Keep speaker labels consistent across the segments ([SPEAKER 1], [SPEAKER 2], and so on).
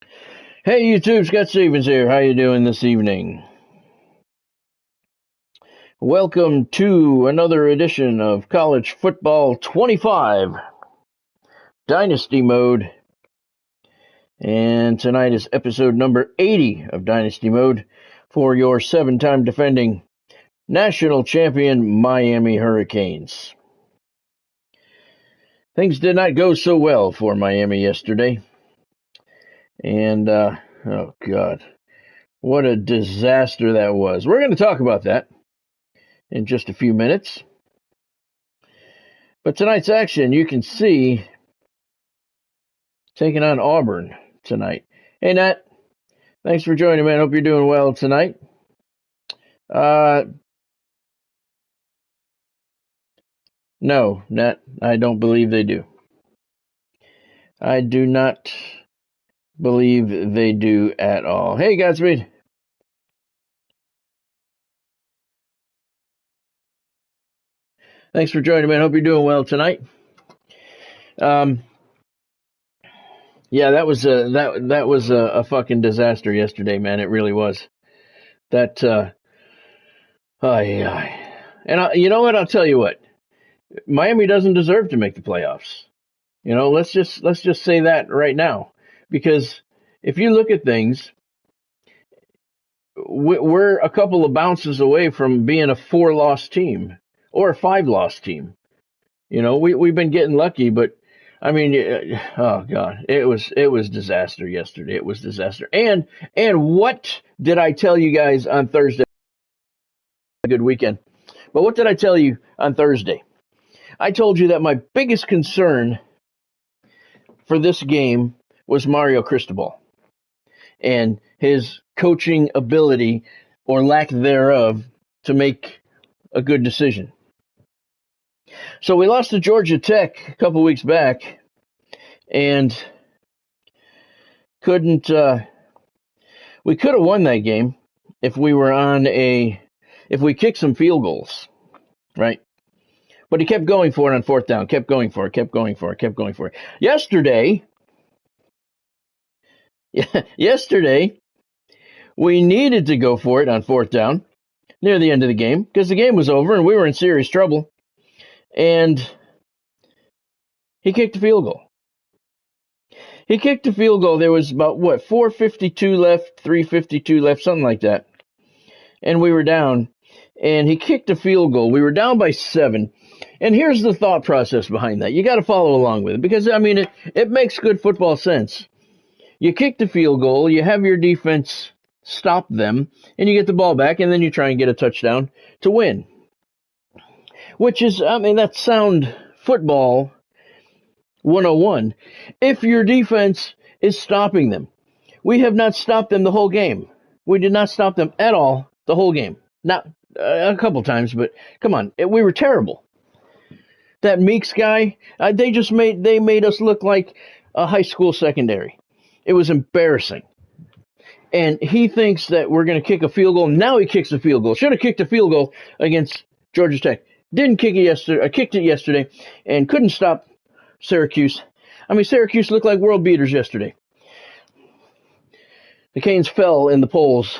[SPEAKER 1] Hey YouTube, Scott Stevens here. How you doing this evening? Welcome to another edition of College Football 25 Dynasty Mode. And tonight is episode number 80 of Dynasty Mode for your 7-time defending national champion Miami Hurricanes. Things did not go so well for Miami yesterday. And, oh God, what a disaster that was. We're going to talk about that in just a few minutes. But tonight's action, you can see, taking on Auburn tonight. Hey, Nat, thanks for joining, man. Hope you're doing well tonight. No, Nat, I don't believe they do. I do not believe they do at all. Hey, Godspeed. Thanks for joining, man. Hope you're doing well tonight. Yeah, that was a fucking disaster yesterday, man. It really was. That and you know what? I'll tell you what. Miami doesn't deserve to make the playoffs. You know, let's just say that right now, because if you look at things, we're a couple of bounces away from being a 4-loss team or a 5-loss team. You know, we've been getting lucky, but I mean, oh God, it was disaster yesterday. It was disaster. And what did I tell you guys on Thursday? A good weekend. But what did I tell you on Thursday? I told you that my biggest concern for this game was Mario Cristobal and his coaching ability or lack thereof to make a good decision. So we lost to Georgia Tech a couple weeks back and we could have won that game if we were if we kicked some field goals, right? But he kept going for it on fourth down, kept going for it. Yesterday, we needed to go for it on fourth down near the end of the game because the game was over and we were in serious trouble. And he kicked a field goal. There was about, 4:52 left, 3:52 left, something like that. And we were down. And he kicked a field goal. We were down by 7. And here's the thought process behind that. You got to follow along with it because, I mean, it makes good football sense. You kick the field goal, you have your defense stop them, and you get the ball back, and then you try and get a touchdown to win. Which is, I mean, that's sound football 101. If your defense is stopping them, we have not stopped them the whole game. We did not stop them at all the whole game. Not a couple times, but come on, we were terrible. That Meeks guy, they made us look like a high school secondary. It was embarrassing. And he thinks that we're going to kick a field goal. Now he kicks a field goal. Should have kicked a field goal against Georgia Tech. Didn't kick it yesterday. I kicked it yesterday and couldn't stop Syracuse. I mean, Syracuse looked like world beaters yesterday. The Canes fell in the polls.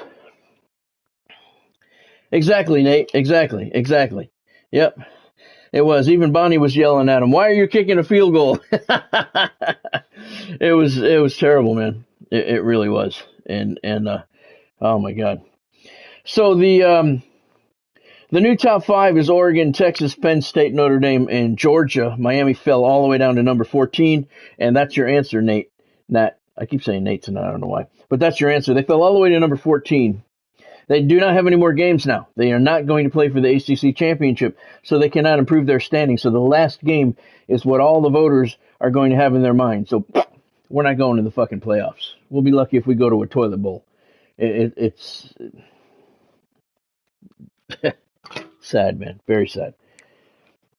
[SPEAKER 1] Exactly, Nate. Exactly. Yep, it was. Even Bonnie was yelling at him, "Why are you kicking a field goal?" It was terrible, man. It really was. And oh my God. So the new top 5 is Oregon, Texas, Penn State, Notre Dame, and Georgia. Miami fell all the way down to number 14, and that's your answer, Nate. Nat, I keep saying Nate tonight, I don't know why. But that's your answer. They fell all the way to number 14. They do not have any more games now. They are not going to play for the ACC championship, so they cannot improve their standing. So the last game is what all the voters are going to have in their mind. So we're not going to the fucking playoffs. We'll be lucky if we go to a toilet bowl. It's sad, man. Very sad.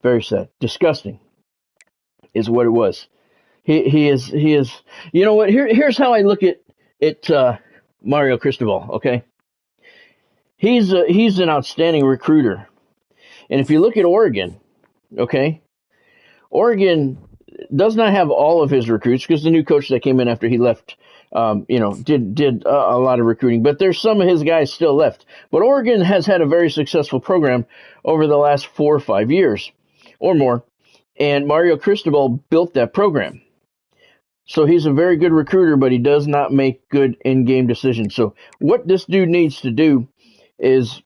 [SPEAKER 1] Very sad. Disgusting is what it was. He is. You know what? Here's how I look at Mario Cristobal. Okay, he's an outstanding recruiter, and if you look at Oregon, okay, Oregon, does not have all of his recruits, because the new coach that came in after he left, did a lot of recruiting. But there's some of his guys still left. But Oregon has had a very successful program over the last 4 or 5 years or more, and Mario Cristobal built that program. So he's a very good recruiter, but he does not make good in-game decisions. So what this dude needs to do is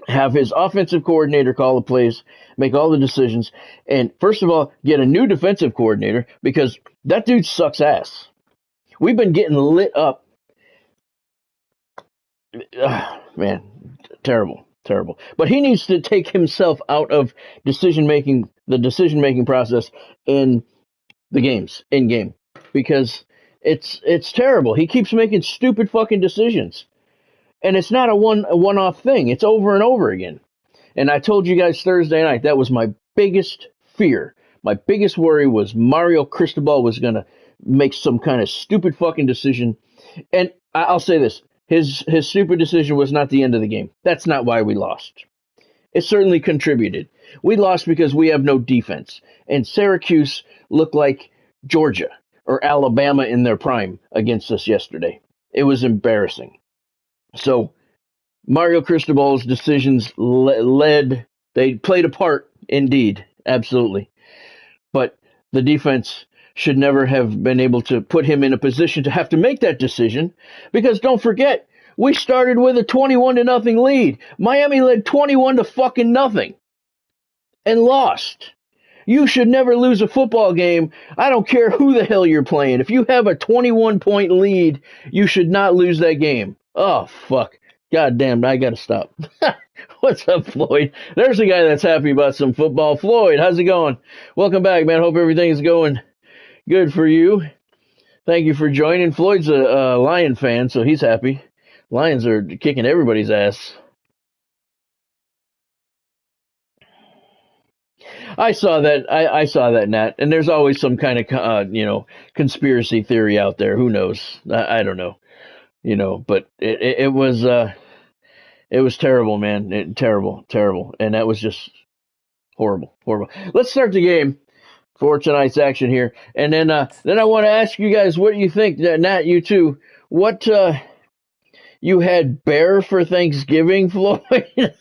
[SPEAKER 1] have his offensive coordinator call the plays, make all the decisions, and first of all, get a new defensive coordinator, because that dude sucks ass. We've been getting lit up. Man, terrible. But he needs to take himself out of the decision-making process in the games, in-game, because it's terrible. He keeps making stupid fucking decisions. And it's not a one-off thing. It's over and over again. And I told you guys Thursday night, that was my biggest fear. My biggest worry was Mario Cristobal was going to make some kind of stupid fucking decision. And I'll say this. His stupid decision was not the end of the game. That's not why we lost. It certainly contributed. We lost because we have no defense. And Syracuse looked like Georgia or Alabama in their prime against us yesterday. It was embarrassing. So Mario Cristobal's decisions they played a part, indeed, absolutely. But the defense should never have been able to put him in a position to have to make that decision, because don't forget, we started with a 21-0 lead. Miami led 21-0 and lost. You should never lose a football game. I don't care who the hell you're playing. If you have a 21-point lead, you should not lose that game. Oh, fuck. God damn, I gotta stop. What's up, Floyd? There's a guy that's happy about some football. Floyd, how's it going? Welcome back, man. Hope everything's going good for you. Thank you for joining. Floyd's a Lion fan, so he's happy. Lions are kicking everybody's ass. I saw that. I saw that, Nat. And there's always some kind of, conspiracy theory out there. Who knows? I don't know. But it was terrible, man. Terrible. And that was just horrible. Let's start the game for tonight's action here. And then I want to ask you guys what you think. Nat, you too. What, you had bear for Thanksgiving, Floyd?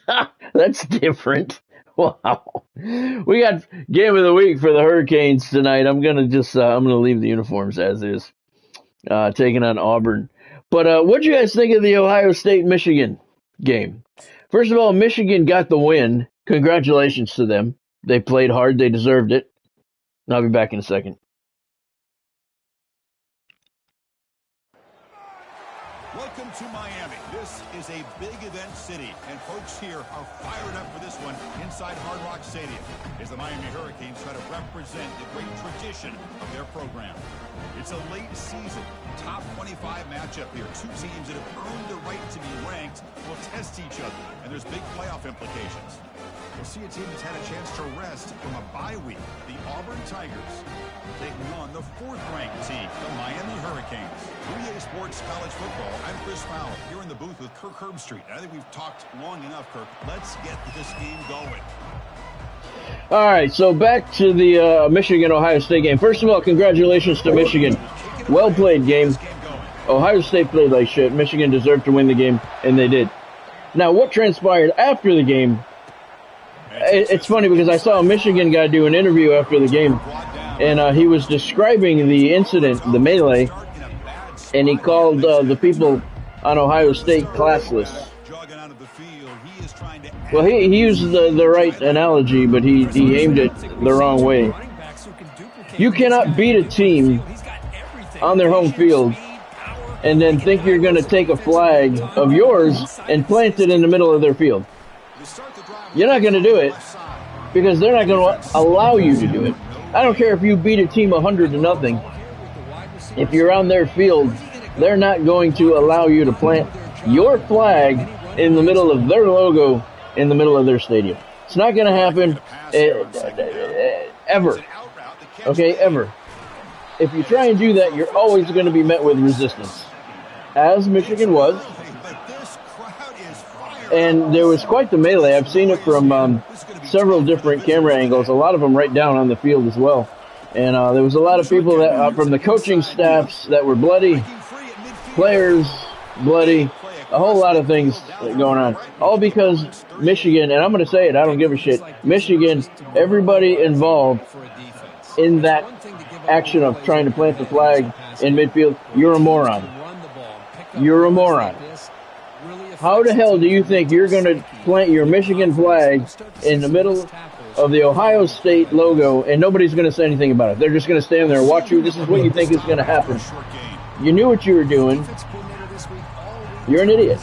[SPEAKER 1] That's different. Wow. We got game of the week for the Hurricanes tonight. I'm going to leave the uniforms as is. Taking on Auburn. But what do you guys think of the Ohio State-Michigan game? First of all, Michigan got the win. Congratulations to them. They played hard. They deserved it. I'll be back in a second.
[SPEAKER 2] Welcome to Miami. This is a big event city, and folks here are fired up for this one inside Hard Rock Stadium as the Miami Hurricanes try to represent the great tradition of their program. It's a late season, top 25 matchup here. Two teams that have earned the right to be ranked will test each other, and there's big playoff implications. We'll see a team that's had a chance to rest from a bye week, the Auburn Tigers, taking on the fourth-ranked team, the Miami Hurricanes. EA Sports College Football, I'm Chris Fowler, here in the booth with Kirk Herbstreit. I think we've talked long enough, Kirk. Let's get this game going.
[SPEAKER 1] All right, so back to the Michigan-Ohio State game. First of all, congratulations to Michigan. Well played game. Ohio State played like shit. Michigan deserved to win the game, and they did. Now, what transpired after the game, it's funny because I saw a Michigan guy do an interview after the game, and he was describing the incident, the melee, and he called the people on Ohio State classless. Well, he used the right analogy, but he aimed it the wrong way. You cannot beat a team on their home field and then think you're going to take a flag of yours and plant it in the middle of their field. You're not going to do it because they're not going to allow you to do it. I don't care if you beat a team 100-0. If you're on their field, they're not going to allow you to plant your flag in the middle of their logo in the middle of their stadium. It's not going to happen ever. Okay, ever. If you try and do that, you're always going to be met with resistance, as Michigan was. And there was quite the melee. I've seen it from several different camera angles, a lot of them right down on the field as well. And there was a lot of people that from the coaching staffs that were bloody, players bloody, a whole lot of things going on. All because Michigan, and I'm going to say it, I don't give a shit. Michigan, everybody involved in that action of trying to plant the flag in midfield, you're a moron. You're a moron. How the hell do you think you're going to plant your Michigan flag in the middle of the Ohio State logo and nobody's going to say anything about it? They're just going to stand there and watch you. This is what you think is going to happen. You knew what you were doing. You're an idiot.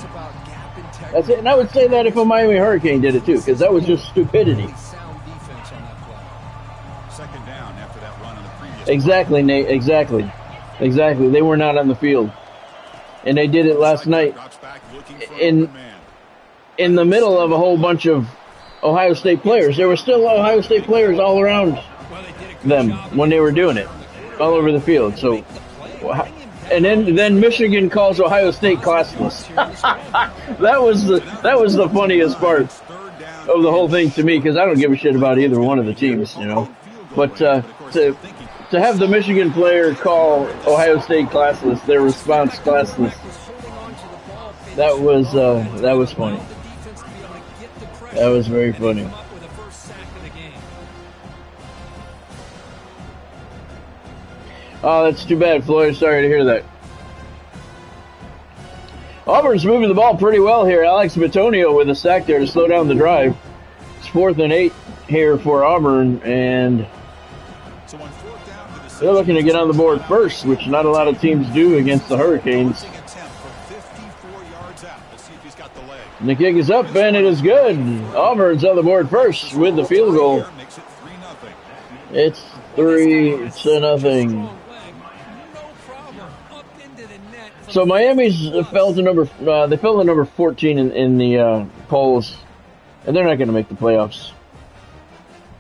[SPEAKER 1] That's it. And I would say that if a Miami Hurricane did it too, because that was just stupidity.
[SPEAKER 2] Second down after that run on the previous.
[SPEAKER 1] Exactly, Nate. Exactly. They were not on the field. And they did it last night in the middle of a whole bunch of Ohio State players. There were still Ohio State players all around them when they were doing it, all over the field. So, and then Michigan calls Ohio State classless. that was the funniest part of the whole thing to me, because I don't give a shit about either one of the teams, you know. But to have the Michigan player call Ohio State classless, their response classless, that was funny. That was very funny. Oh, that's too bad, Floyd. Sorry to hear that. Auburn's moving the ball pretty well here. Alex Bitonio with a sack there to slow down the drive. It's 4th and 8 here for Auburn, and they're looking to get on the board first, which not a lot of teams do against the Hurricanes. And the kick is up, and it is good. Auburn's on the board first with the field goal. It's 3-0. So Miami's fell to number 14 in the polls, and they're not going to make the playoffs.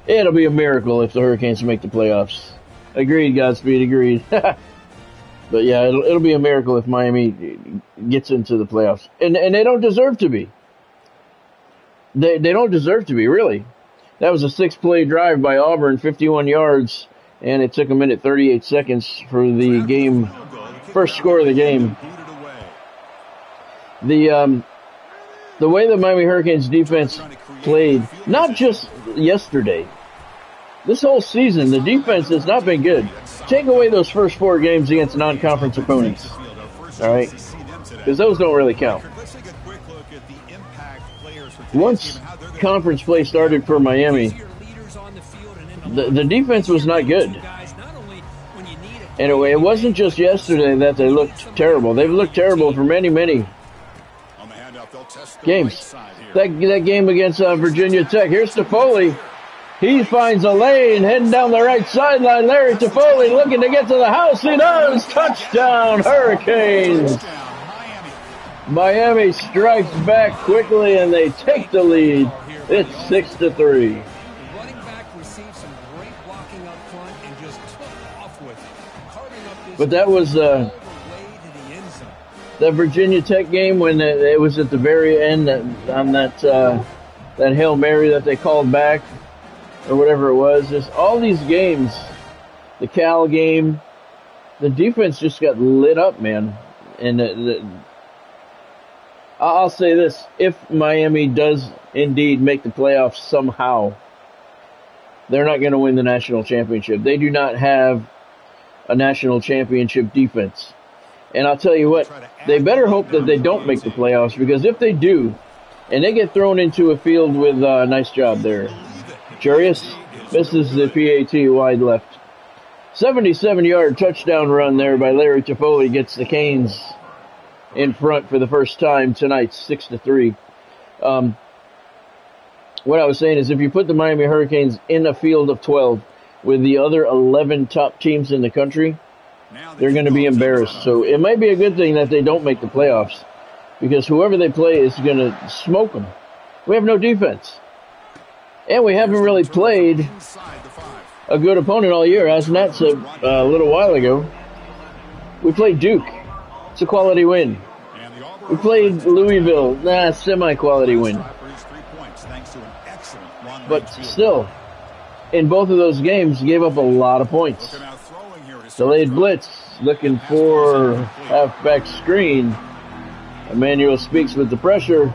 [SPEAKER 1] It'll be a miracle if the Hurricanes make the playoffs. Agreed, Godspeed, agreed. But yeah, it'll be a miracle if Miami gets into the playoffs. And they don't deserve to be. They don't deserve to be, really. That was a 6-play drive by Auburn, 51 yards, and it took a minute 38 seconds for the game, first score of the game. The way the Miami Hurricanes defense played, not just yesterday, this whole season, the defense has not been good. Take away those first 4 games against non-conference opponents, all right? Because those don't really count. Once conference play started for Miami, the defense was not good. Anyway, it wasn't just yesterday that they looked terrible. They've looked terrible for many, many games. That game against Virginia Tech. Here's Toffoli. He finds a lane heading down the right sideline. Larry Toffoli looking to get to the house. He does. Touchdown, Hurricanes. Miami strikes back quickly, and they take the lead. It's 6-3. But that was that Virginia Tech game when it was at the very end on that Hail Mary that they called back, or whatever it was. Just all these games, the Cal game, the defense just got lit up, man. And I'll say this: if Miami does indeed make the playoffs somehow, they're not going to win the national championship. They do not have a national championship defense. And I'll tell you what, they better hope that they don't make the playoffs, because if they do, and they get thrown into a field with a nice job there. Jarius misses the PAT wide left. 77-yard touchdown run there by Larry Toffoli gets the Canes in front for the first time tonight, 6-3. What I was saying is, if you put the Miami Hurricanes in a field of 12 with the other 11 top teams in the country, they're going to be embarrassed. So it might be a good thing that they don't make the playoffs, because whoever they play is going to smoke them. We have no defense. And we haven't really played a good opponent all year. As Nat said a little while ago, we played Duke. It's a quality win. We played Louisville. Semi-quality win. But still, in both of those games gave up a lot of points. Delayed blitz, looking for halfback screen. Emmanuel Speaks with the pressure,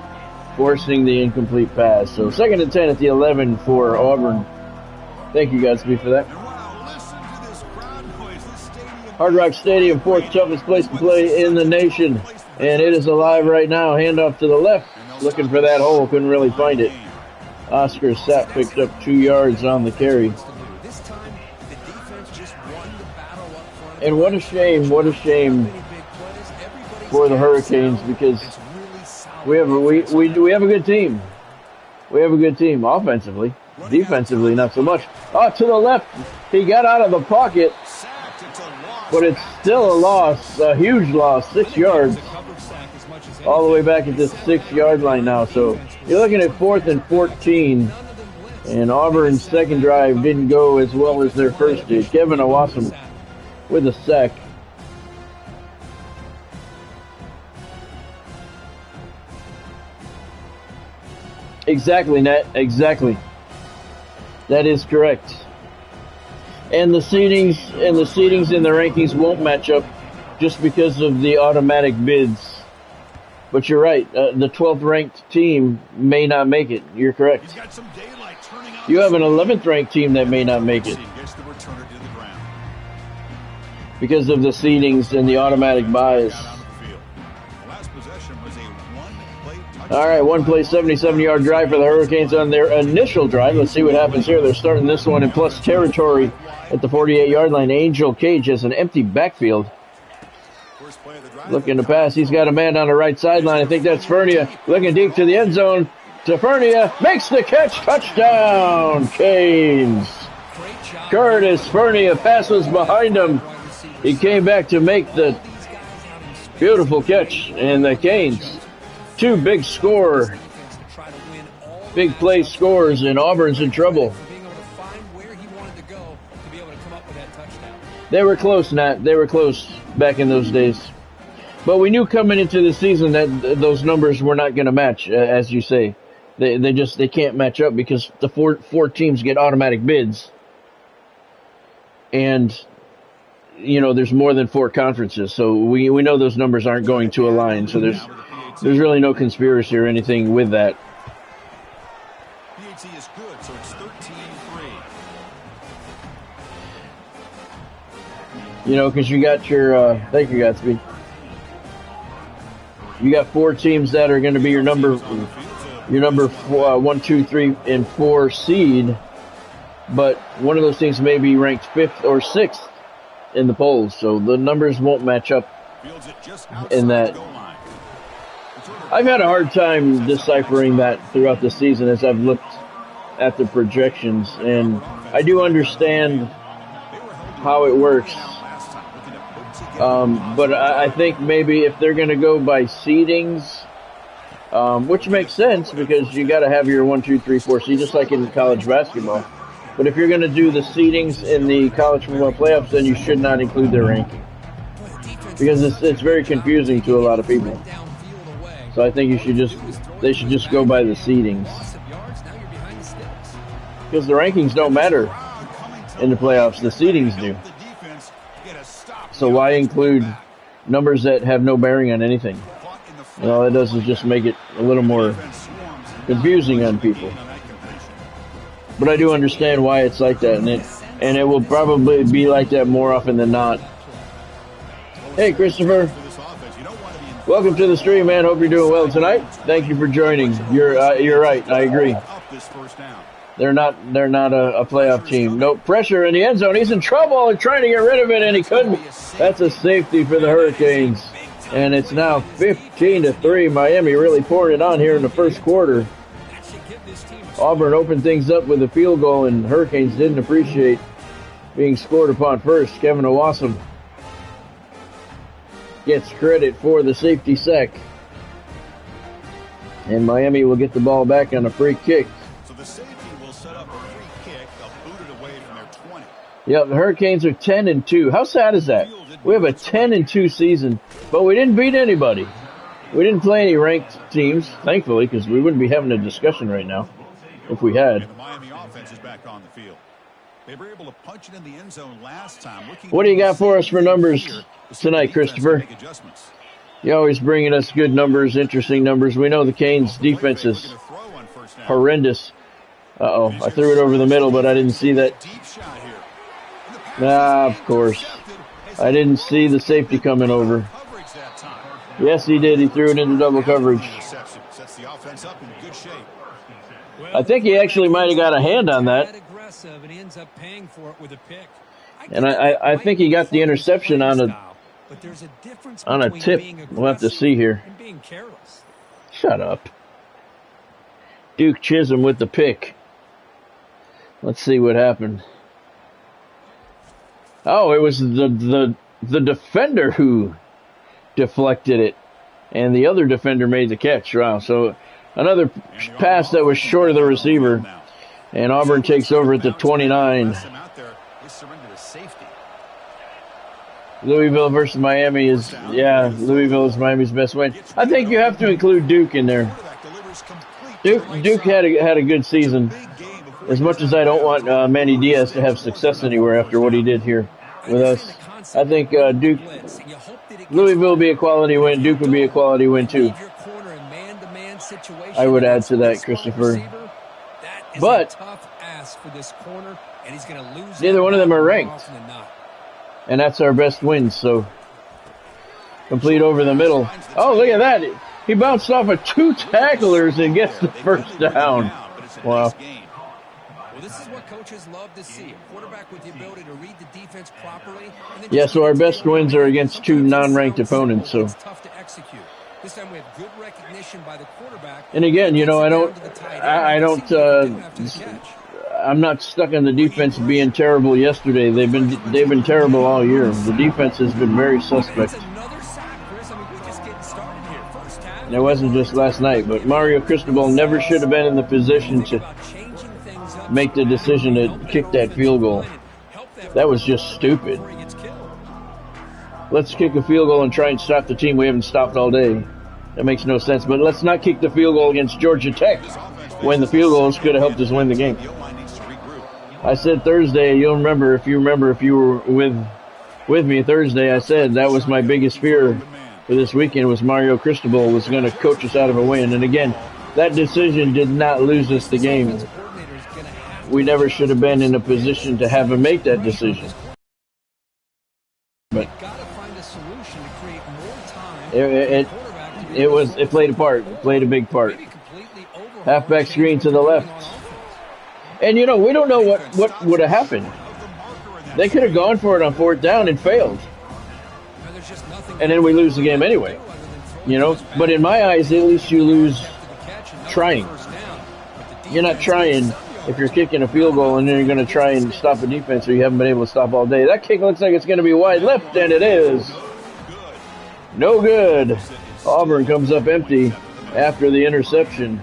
[SPEAKER 1] forcing the incomplete pass. So 2nd and 10 at the 11 for Auburn. Thank you, Godspeed, for that. Hard Rock Stadium, 4th toughest place to play in the nation. And it is alive right now. Handoff to the left, looking for that hole. Couldn't really find it. Oscar Sapp picked up 2 yards on the carry. And what a shame for the Hurricanes, because we have a good team. We have a good team offensively. Defensively, not so much. Oh, to the left. He got out of the pocket, but it's still a loss, a huge loss, 6 yards. All the way back at the 6-yard line now. So you're looking at 4th and 14. And Auburn's second drive didn't go as well as their first did. Kevin Owasam with a sack. Exactly, Nat. Exactly. That is correct. And the seedings and the rankings won't match up just because of the automatic bids. But you're right. The 12th ranked team may not make it. You're correct. You have an 11th ranked team that may not make it because of the seedings and the automatic buys. All right, one play, 77-yard drive for the Hurricanes on their initial drive. Let's see what happens here. They're starting this one in plus territory at the 48-yard line. Angel Cage has an empty backfield. Looking to pass. He's got a man on the right sideline. I think that's Fernia. Looking deep to the end zone. To Fernia. Makes the catch. Touchdown, Canes. Curtis Fernia. Pass was behind him. He came back to make the beautiful catch. And the Canes, 2 big play scores, and Auburn's in trouble. They were close, Nat. They were close back in those days. But we knew coming into the season that those numbers were not going to match, as you say. They can't match up because the four teams get automatic bids. And, you know, there's more than 4 conferences. So we know those numbers aren't going to align. So there's really no conspiracy or anything with that.
[SPEAKER 2] PhD is good, so it's 13-3.
[SPEAKER 1] You know, because you got your, thank you, Godspeed. You got 4 teams that are going to be your number 1, 2, 3, and 4 seed, but one of those teams may be ranked 5th or 6th in the polls, so the numbers won't match up in that. I've had a hard time deciphering that throughout the season as I've looked at the projections, and I do understand how it works. But I think maybe if they're going to go by seedings, which makes sense because you got to have your 1, 2, 3, 4 seed, just like in college basketball. But if you're going to do the seedings in the college football playoffs, then you should not include their ranking because it's very confusing to a lot of people. So I think they should just go by the seedings because the rankings don't matter in the playoffs. The seedings do. So why include numbers that have no bearing on anything? And all it does is just make it a little more confusing on people. But I do understand why it's like that, and it will probably be like that more often than not. Hey, Christopher. Welcome to the stream, man. Hope you're doing well tonight. Thank you for joining. You're right. I agree. They're not a playoff team. No pressure in the end zone. He's in trouble and trying to get rid of it, and he couldn't. That's a safety for the Hurricanes. And it's now 15-3. Miami really pouring it on here in the first quarter. Auburn opened things up with a field goal, and Hurricanes didn't appreciate being scored upon first. Kevin Owasam gets credit for the safety sack. And Miami will get the ball back on a free kick.
[SPEAKER 2] So the safety will set up a free kick. They'll boot it away from their 20.
[SPEAKER 1] Yeah, the Hurricanes are 10-2. How sad is that? We have a 10-2 season, but we didn't beat anybody. We didn't play any ranked teams, thankfully, because we wouldn't be having a discussion right now if we had.
[SPEAKER 2] And the Miami offense is back on the field. They were able to punch it in the end zone last time.
[SPEAKER 1] What do you got for us for numbers tonight, Christopher? You're always bringing us good numbers, interesting numbers. We know the Canes' defense is horrendous. Uh-oh, I threw it over the middle, but I didn't see that. Ah, of course. I didn't see the safety coming over. Yes, he did. He threw it into double coverage. I think he actually might have got a hand on that. And I think he got the interception on a tip. We'll have to see here. Shut up. Duke Chisholm with the pick. Let's see what happened. Oh, it was the defender who deflected it, and the other defender made the catch. Wow, so another pass that was short of the receiver, and Auburn takes over at the 29. Louisville versus Miami is, Louisville is Miami's best win. I think you have to include Duke in there. Duke had a good season. As much as I don't want Manny Diaz to have success anywhere after what he did here with us, I think Louisville will be a quality win. Duke will be a quality win too. I would add to that, Christopher. But neither one of them are ranked. And that's our best win, so complete over the middle. Oh, look at that. He bounced off of 2 tacklers and gets the first down. Wow.
[SPEAKER 3] Well, this is what coaches love to see. A quarterback with the ability to read the defense properly.
[SPEAKER 1] Yeah, so our best wins are against 2 non-ranked opponents, so.
[SPEAKER 3] Tough to execute. This time we have good recognition by the quarterback.
[SPEAKER 1] And again, I'm not stuck on the defense being terrible yesterday. They've been terrible all year. The defense has been very suspect. And it wasn't just last night, but Mario Cristobal never should have been in the position to make the decision to kick that field goal. That was just stupid. Let's kick a field goal and try and stop the team we haven't stopped all day. That makes no sense. But let's not kick the field goal against Georgia Tech when the field goals could have helped us win the game. I said Thursday, you'll remember if you were with me Thursday, I said that was my biggest fear for this weekend was Mario Cristobal was going to coach us out of a win. And again, that decision did not lose us the game. We never should have been in a position to have him make that decision. But it played a part. It played a big part. Halfback screen to the left. And, we don't know what would have happened. They could have gone for it on 4th down and failed. And then we lose the game anyway. But in my eyes, at least you lose trying. You're not trying if you're kicking a field goal and then you're going to try and stop a defense or you haven't been able to stop all day. That kick looks like it's going to be wide left, and it is. No good. Auburn comes up empty after the interception.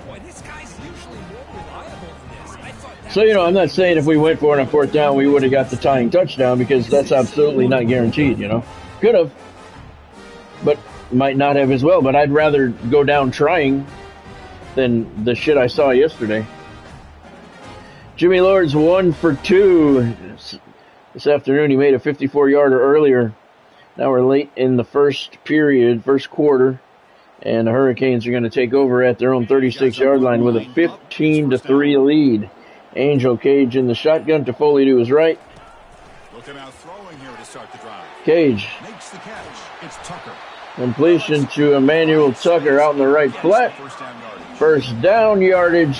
[SPEAKER 1] So, I'm not saying if we went for it on 4th down, we would have got the tying touchdown because that's absolutely not guaranteed, Could have, but might not have as well. But I'd rather go down trying than the shit I saw yesterday. Jimmy Lord's 1 for 2 this afternoon. He made a 54-yarder earlier. Now we're late in the first quarter, and the Hurricanes are going to take over at their own 36-yard line with a 15-3 lead. Angel Cage in the shotgun. Toffoli to his right.
[SPEAKER 2] Looking out throwing here to start the drive.
[SPEAKER 1] Cage.
[SPEAKER 2] Makes the catch. It's Tucker.
[SPEAKER 1] Completion to Emmanuel Tucker out in the right flat. First down yardage.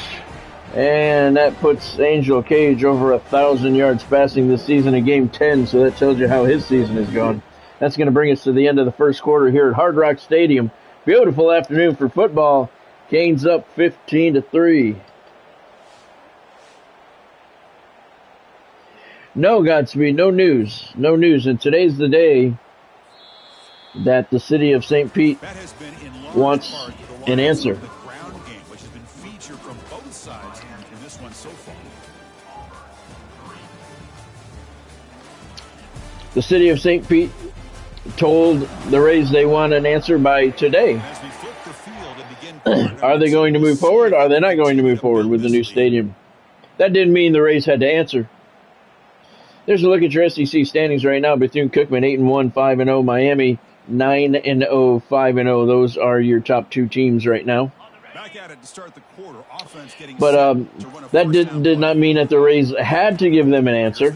[SPEAKER 1] And that puts Angel Cage over 1,000 yards passing this season in Game 10. So that tells you how his season has gone. That's going to bring us to the end of the first quarter here at Hard Rock Stadium. Beautiful afternoon for football. Canes up 15-3. No, Godspeed, no news. No news. And today's the day that the city of St. Pete wants an answer. The city of St. Pete told the Rays they want an answer by today. Are they going to move forward? Are they not going to move forward with the new stadium? That didn't mean the Rays had to answer. There's a look at your SEC standings right now. Bethune-Cookman 8-1, 5-0. Miami 9-0, 5-0. Those are your top two teams right now.
[SPEAKER 2] Back at it to start the quarter. Offense getting
[SPEAKER 1] But that did not mean that the Rays had to give them an answer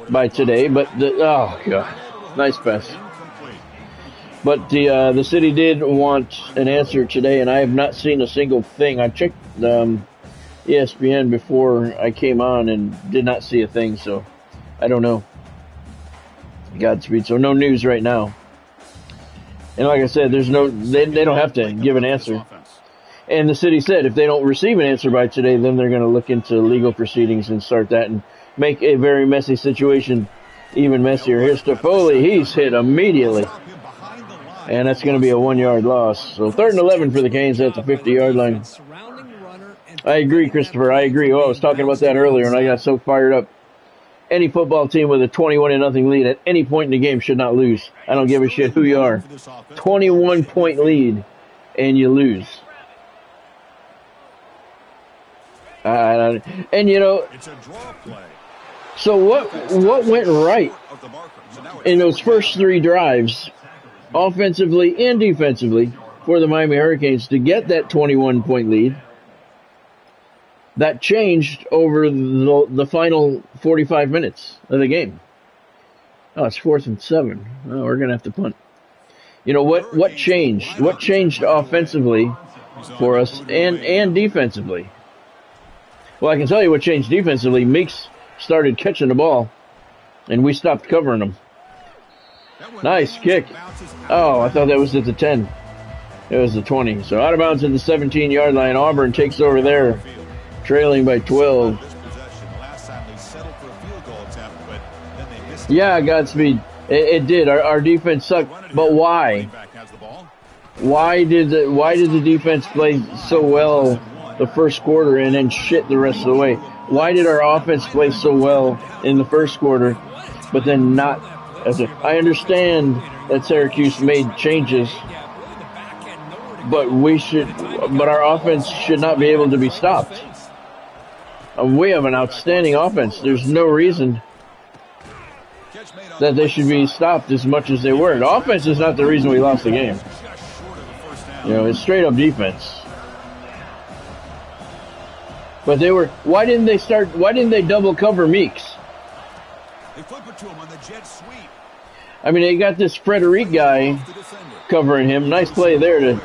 [SPEAKER 1] by today. But oh god, nice pass. But the city did want an answer today, and I have not seen a single thing. I checked ESPN before I came on and did not see a thing, so I don't know. Godspeed. So no news right now. And like I said, there's no they don't have to give an answer. And the city said if they don't receive an answer by today, then they're going to look into legal proceedings and start that and make a very messy situation even messier. Here's Toffoli. He's hit immediately. And that's going to be a 1-yard loss. So 3rd and 11 for the Canes at the 50-yard line. I agree, Christopher. I agree. Oh, I was talking about that earlier, and I got so fired up. Any football team with a 21-0 lead at any point in the game should not lose. I don't give a shit who you are. 21-point lead, and you lose. And you know, so what went right in those first 3 drives, offensively and defensively, for the Miami Hurricanes to get that 21-point lead? That changed over the final 45 minutes of the game. Oh, it's 4th and 7. Oh, we're gonna have to punt. You know what changed? What changed offensively for us and defensively? Well, I can tell you what changed defensively. Meeks started catching the ball, and we stopped covering him. Nice kick. Oh, I thought that was at the 10. It was the 20. So out of bounds at the 17-yard line. Auburn takes over there, trailing by 12. Yeah, Godspeed. It did. Our defense sucked. But why? Why did the defense play so well the first quarter and then shit the rest of the way? Why did our offense play so well in the first quarter, but then not? I understand that Syracuse made changes, but our offense should not be able to be stopped. We have an outstanding offense. There's no reason that they should be stopped as much as they were. The offense is not the reason we lost the game. You know, it's straight up defense. But why didn't they double cover Meeks?
[SPEAKER 2] They flip it to him on the jet sweep.
[SPEAKER 1] I mean, they got this Frederic guy covering him. Nice play there to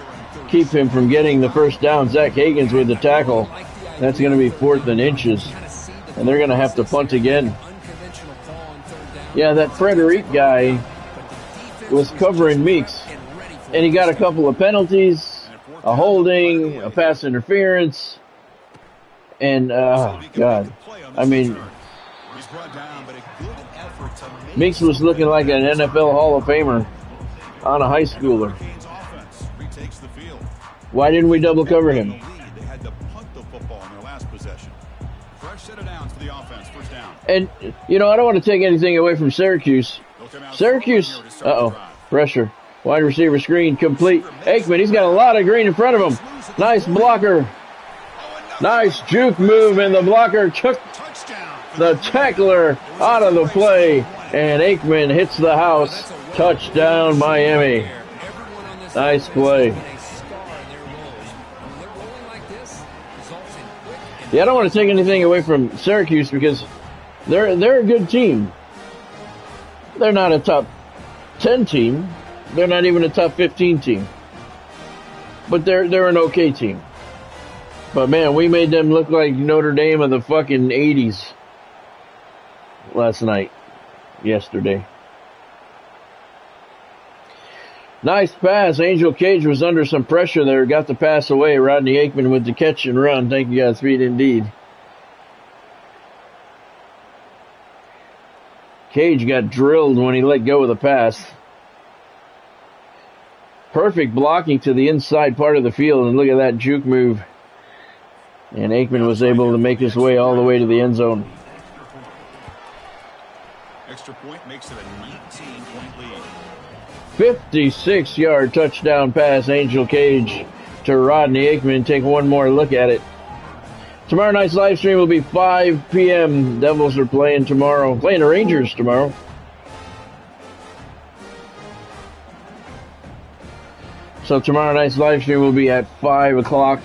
[SPEAKER 1] keep him from getting the first down. Zach Hagans with the tackle. That's going to be 4th and inches. And they're going to have to punt again. Yeah, that Frederic guy was covering Meeks. And he got a couple of penalties, a holding, a pass interference. And, oh, God. I mean, Meeks was looking like an NFL Hall of Famer on a high schooler. Why didn't we double cover him?
[SPEAKER 2] They had to punt the football in their last possession. Fresh set of downs for the offense, first down.
[SPEAKER 1] And, you know, I don't want to take anything away from Syracuse. Syracuse, pressure. Wide receiver screen complete. Aikman, he's got a lot of green in front of him. Nice blocker. Nice juke move, and the blocker took the tackler out of the play, and Aikman hits the house. Touchdown, Miami. Nice play. Yeah, I don't want to take anything away from Syracuse because they're a good team. They're not a top 10 team. They're not even a top 15 team. But they're an okay team. But, man, we made them look like Notre Dame of the fucking 80s yesterday. Nice pass. Angel Cage was under some pressure there. Got the pass away. Rodney Aikman with the catch and run. Thank you, Godspeed, indeed. Cage got drilled when he let go of the pass. Perfect blocking to the inside part of the field. And look at that juke move. And Aikman was able to make his way all the way to the end zone.
[SPEAKER 2] Extra point makes it a 19-point lead.
[SPEAKER 1] 56-yard touchdown pass, Angel Cage to Rodney Aikman. Take one more look at it. Tomorrow night's live stream will be 5 p.m. Devils are playing tomorrow. Playing the Rangers tomorrow. So tomorrow night's live stream will be at 5 o'clock.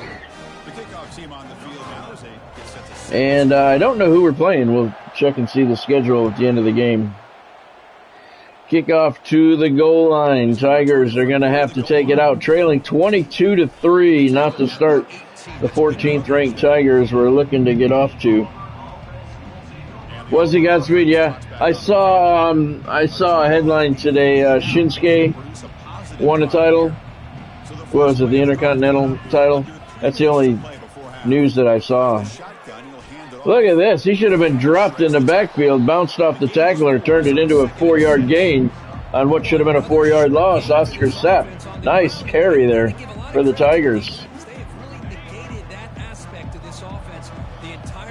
[SPEAKER 1] And I don't know who we're playing. We'll check and see the schedule at the end of the game. Kickoff to the goal line. Tigers are going to have to take it out, trailing 22-3, not to start the 14th ranked Tigers we're looking to get off to. Was he Godspeed? Yeah. I saw a headline today. Shinsuke won a title. What was it, the Intercontinental title? That's the only news that I saw. Look at this. He should have been dropped in the backfield, bounced off the tackler, turned it into a 4-yard gain on what should have been a 4-yard loss. Oscar Sapp. Nice carry there for the Tigers.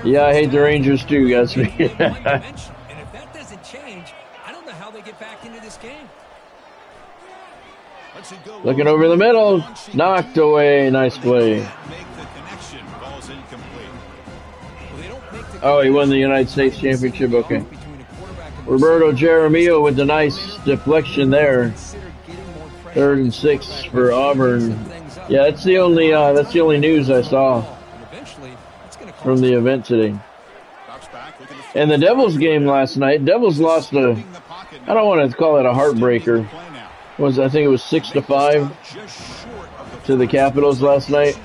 [SPEAKER 1] Yeah, I hate the Rangers too, guys.
[SPEAKER 3] And if that doesn't change, I don't know how they get back into this game.
[SPEAKER 1] Looking over the middle, knocked away. Nice play. Oh, he won the United States Championship. Okay. Roberto Jaramillo with the nice deflection there. 3rd and 6 for Auburn. Yeah, that's the only news I saw from the event today. And the Devils game last night. Devils lost I don't want to call it a heartbreaker. I think it was 6-5 to the Capitals last night.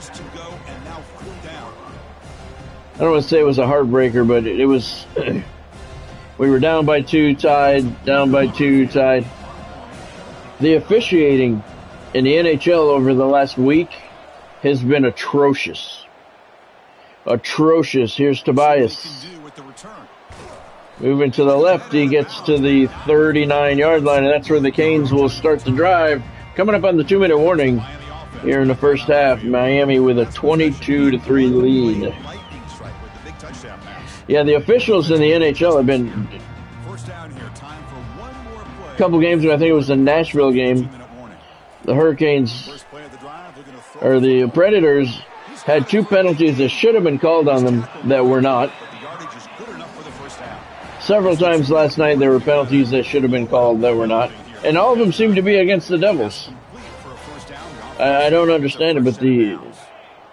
[SPEAKER 1] I don't want to say it was a heartbreaker, but it was. We were down by 2, tied. Down by 2, tied. The officiating in the NHL over the last week has been atrocious. Atrocious. Here's Tobias. Moving to the left, he gets to the 39-yard line, and that's where the Canes will start the drive. Coming up on the 2-minute warning here in the first half, Miami with a 22-3 lead. Yeah, the officials in the NHL have been a couple games ago. I think it was the Nashville game. The Hurricanes, or the Predators, had 2 penalties that should have been called on them that were not. Several times last night there were penalties that should have been called that were not. And all of them seem to be against the Devils. I don't understand it, but the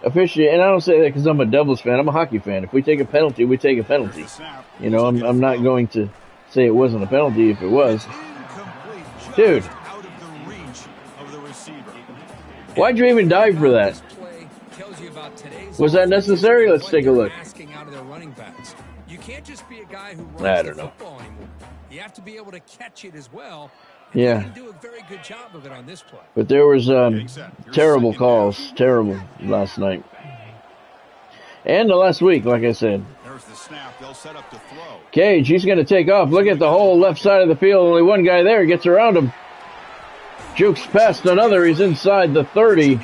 [SPEAKER 1] officiate, and I don't say that because I'm a Devils fan, I'm a hockey fan. If we take a penalty, we take a penalty. You know, I'm not going to say it wasn't a penalty if it was. Dude, why'd you even dive for that? Was that necessary? Let's take a look.
[SPEAKER 3] You can't just be a guy who
[SPEAKER 1] I
[SPEAKER 3] runs
[SPEAKER 1] don't
[SPEAKER 3] the
[SPEAKER 1] know.
[SPEAKER 3] football anymore. You have to be able to catch it as well. And
[SPEAKER 1] Yeah.
[SPEAKER 3] He didn't do a very good job of it on this play.
[SPEAKER 1] But there was terrible calls, terrible last night. And the last week, like I said.
[SPEAKER 2] There's the snap. They'll set up to throw.
[SPEAKER 1] Cage, he's going to take off. Look at the whole left side of the field. Only one guy there. Gets around him. Jukes past another. He's inside the 30.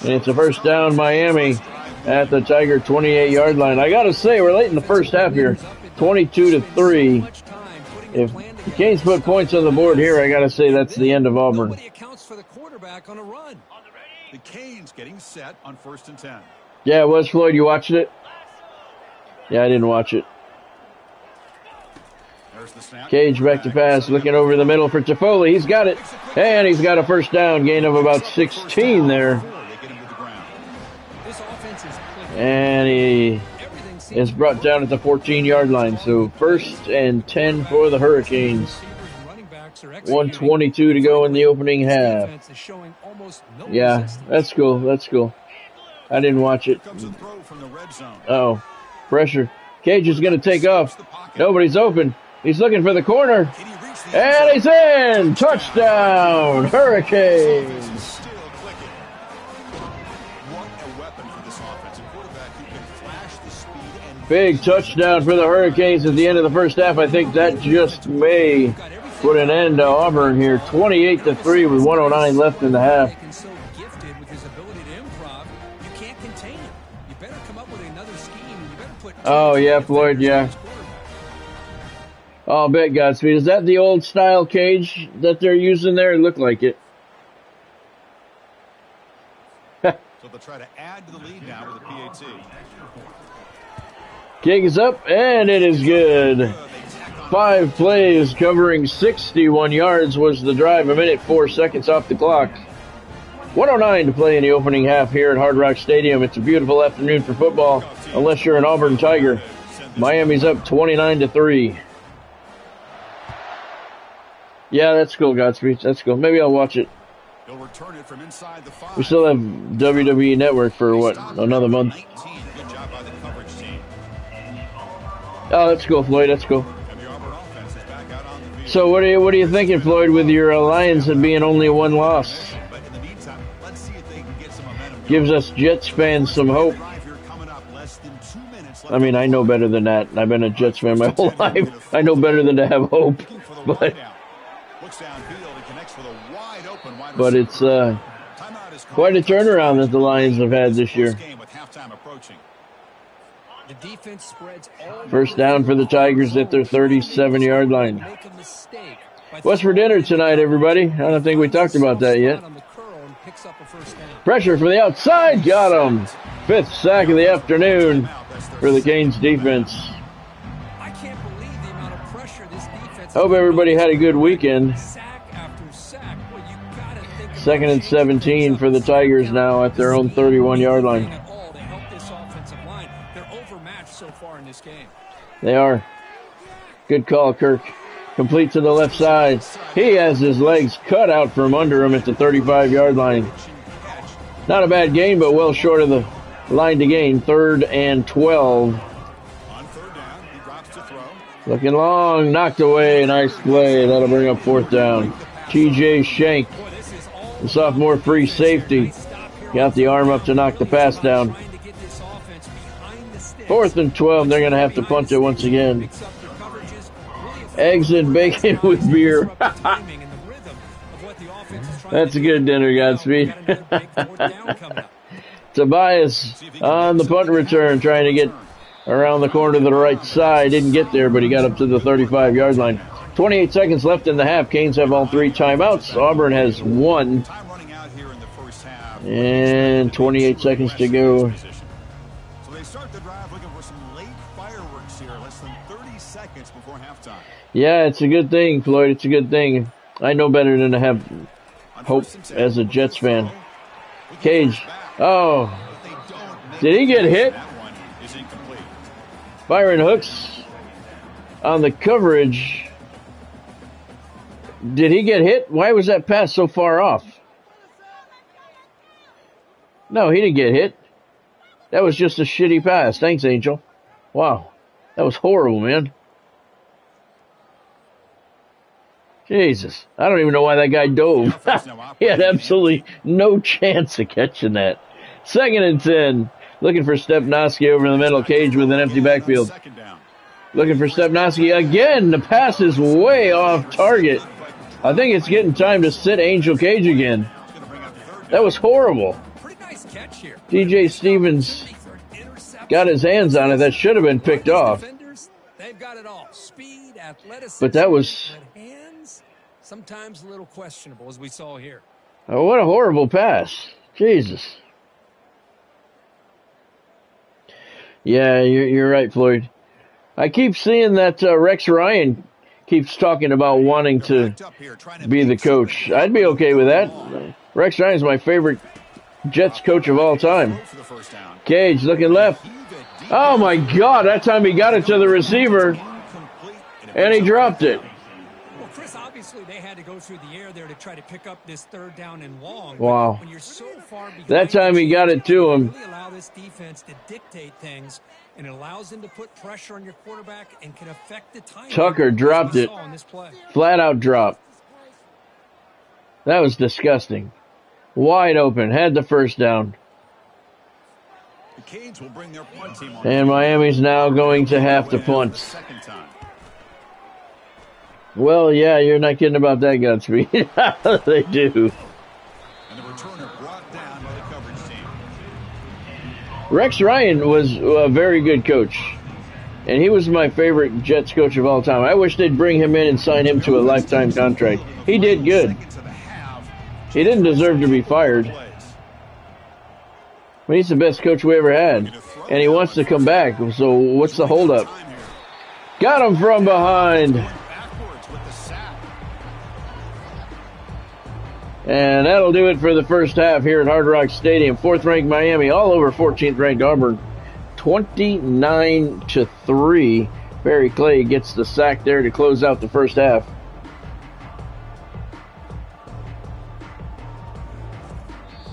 [SPEAKER 1] And it's a first down, Miami, at the Tiger 28-yard line. I got to say, we're late in the first half here. 22-3. If the Canes put points on the board here, I got to say that's the end of Auburn.
[SPEAKER 3] Nobody accounts for the quarterback on a run.
[SPEAKER 2] The Canes getting set on 1st and 10.
[SPEAKER 1] Yeah, it was, Floyd. You watched it? Yeah, I didn't watch it.
[SPEAKER 2] There's the snap.
[SPEAKER 1] Cage back to pass, looking over the middle for Toffoli. He's got it. And he's got a first down, gain of about 16 there.
[SPEAKER 2] They get him to the ground.
[SPEAKER 3] This offense is clicking.
[SPEAKER 1] And he
[SPEAKER 3] Everything seems
[SPEAKER 1] is brought down at the 14-yard line. So 1st and 10 for the Hurricanes.
[SPEAKER 3] receivers and running backs are executing.
[SPEAKER 1] 1:22 to go in the opening half.
[SPEAKER 3] Defense is showing almost no
[SPEAKER 1] Yeah,
[SPEAKER 3] resistance.
[SPEAKER 1] that's cool. That's cool. I didn't watch it.
[SPEAKER 2] Comes a throw from the red zone.
[SPEAKER 1] Oh, pressure. Cage is going to take off. Nobody's open. He's looking for the corner.
[SPEAKER 2] Can he reach the
[SPEAKER 1] And he's in! Touchdown! Hurricanes!
[SPEAKER 2] Still clicking. What a weapon for this offense. A quarterback who can flash the speed and
[SPEAKER 1] Big touchdown for the Hurricanes at the end of the first half. I think that just may put an end to Auburn here. 28-3 with 1:09 left in the half.
[SPEAKER 3] And so gifted with his ability to improv, you can't contain him. You better come up with another scheme. You better put.
[SPEAKER 1] Oh, yeah, Floyd, yeah. I'll bet, Godspeed. Is that the old style cage that they're using there? It looked like it.
[SPEAKER 2] so they'll try to add to the lead now with a PAT.
[SPEAKER 1] Kick is up, and it is good. 5 plays covering 61 yards was the drive. 1:04 off the clock. 1:09 to play in the opening half here at Hard Rock Stadium. It's a beautiful afternoon for football, unless you're an Auburn Tiger. Miami's up 29-3. Yeah, that's cool, Godspeed. That's cool. Maybe I'll watch it.
[SPEAKER 2] He'll return it from inside the 5.
[SPEAKER 1] We still have WWE Network for what, another month?
[SPEAKER 2] Good job by the coverage team.
[SPEAKER 1] Oh, that's cool, Floyd. That's cool.
[SPEAKER 2] And the Auburn offense is back out on the field.
[SPEAKER 1] So what are you thinking, Floyd, with your Lions and being only 1 loss?
[SPEAKER 2] But in the meantime, let's see if they can get some momentum.
[SPEAKER 1] Gives us Jets fans some hope. I mean, I know better than that. I've been a Jets fan my whole life. I know better than to have hope. But it's quite a turnaround that the Lions have had this year. First down for the Tigers at their 37-yard line. What's for dinner tonight, everybody? I don't think we talked about that yet. Pressure from the outside. Got him. 5th sack of the afternoon for the Canes defense. Hope everybody had a good weekend. 2nd and 17 for the Tigers now at their own 31-yard line. They are. Good call, Kirk. Complete to the left side. He has his legs cut out from under him at the 35-yard line. Not a bad game, but well short of the line to gain. 3rd and 12. Looking long, knocked away. Nice play. That'll bring up 4th down. TJ Shank, the sophomore free safety, got the arm up to knock the pass down. 4th and 12. They're going to have to punt it once again. Eggs and bacon with beer. That's a good dinner, Godspeed. Tobias on the punt return, trying to get around the corner to the right side. Didn't get there, but he got up to the 35-yard line. 28 seconds left in the half. Canes have all 3 timeouts. Auburn has 1. And 28 seconds to go.
[SPEAKER 2] So they start the drive looking for some late fireworks here, less than 30 seconds before halftime.
[SPEAKER 1] Yeah, it's a good thing, Floyd. It's a good thing. I know better than to have hope as a Jets fan. Cage. Oh. Did he get hit? Byron Hooks on the coverage. Did he get hit? Why was that pass so far off? No, he didn't get hit. That was just a shitty pass. Thanks, Angel. Wow. That was horrible, man. Jesus. I don't even know why that guy dove. He had absolutely no chance of catching that. 2nd and 10. Looking for Stepnoski over in the middle. Cage with an empty backfield. Looking for Stepnoski again. The pass is way off target. I think it's getting time to sit Angel Cage again. That was horrible. DJ Stevens got his hands on it. That should have been picked off. But that was
[SPEAKER 3] sometimes a little questionable, as we saw here.
[SPEAKER 1] Oh, what a horrible pass. Jesus. Yeah, you're right, Floyd. I keep seeing that Rex Ryan keeps talking about wanting to be the coach. I'd be okay with that. Rex Ryan's my favorite Jets coach of all time. Cage looking left. Oh, my God. That time he got it to the receiver, and he dropped it.
[SPEAKER 3] Well, Chris, obviously they had to go through the air there to try to pick up this 3rd down and long.
[SPEAKER 1] Wow.
[SPEAKER 3] When you're so far behind,
[SPEAKER 1] that time he got it to him.
[SPEAKER 3] Really allow this defense to dictate things, and it allows them to put pressure on your quarterback and can affect the timing.
[SPEAKER 1] Tucker dropped it. Flat out drop. That was disgusting. Wide open. Had the 1st down. And Miami's now going to have to punt. Well, yeah, you're not kidding about that, Godspeed. They do. Rex Ryan was a very good coach. And he was my favorite Jets coach of all time. I wish they'd bring him in and sign him to a lifetime contract. He did good. He didn't deserve to be fired. He's the best coach we ever had, and he wants to come back. So what's the holdup? Got him from behind. And that'll do it for the first half here at Hard Rock Stadium. 4th-ranked Miami all over 14th-ranked Auburn. 29-3. Barry Clay gets the sack there to close out the first half.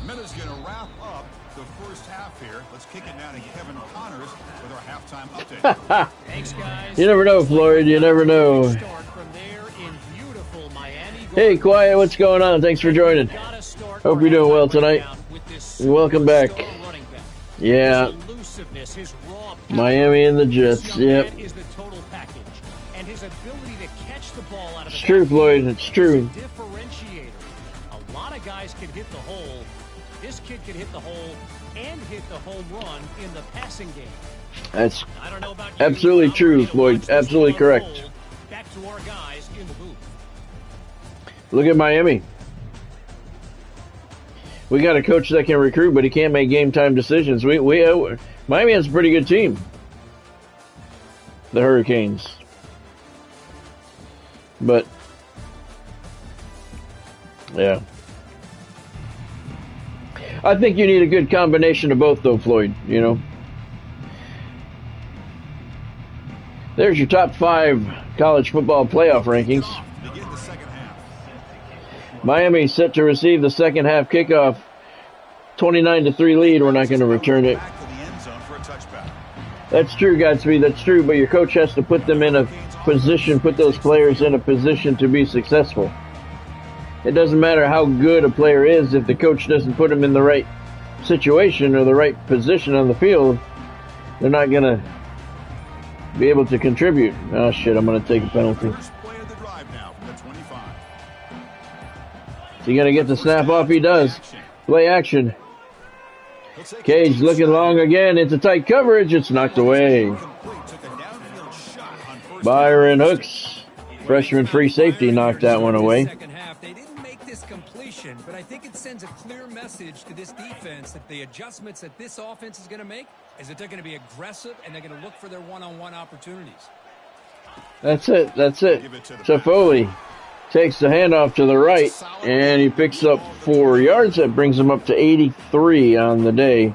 [SPEAKER 2] Minna's going to wrap up the first half here. Let's kick it now to Kevin Connors with our halftime update.
[SPEAKER 3] Thanks, guys.
[SPEAKER 1] You never know, Floyd. You never know. Hey, Quiet, what's going on? Thanks for joining. Hope you're doing well tonight. Welcome back. Yeah. Miami and the Jets. Yep. It's true, Floyd. It's true.
[SPEAKER 3] A lot of guys can hit the hole. This kid can hit the hole and hit the home run in the passing game.
[SPEAKER 1] That's absolutely true, Floyd. Absolutely correct.
[SPEAKER 3] Back to our guys in the booth.
[SPEAKER 1] Look at Miami. We got a coach that can recruit, but he can't make game time decisions. Miami has a pretty good team. The Hurricanes. But yeah. I think you need a good combination of both though, Floyd, you know. There's your top 5 college football playoff rankings. Miami set to receive the second half kickoff. 29-3 lead. We're not going to return it. That's true, Godspeed. That's true. But your coach has to put them in a position, put those players in a position to be successful. It doesn't matter how good a player is if the coach doesn't put them in the right situation or the right position on the field. They're not going to be able to contribute. Oh, shit. I'm going to take a penalty. Is he going to get the snap off? He does. Play action. Cage looking long again into tight coverage. It's knocked away. Byron Hooks, freshman free safety, knocked that one away.
[SPEAKER 3] They didn't make this completion, but I think it sends a clear message to this defense that the adjustments that this offense is going to make is that they're going to be aggressive and they're going to look for their one-on-one opportunities.
[SPEAKER 1] That's it. That's it. So Foley takes the handoff to the right, and he picks up 4 yards. That brings him up to 83 on the day.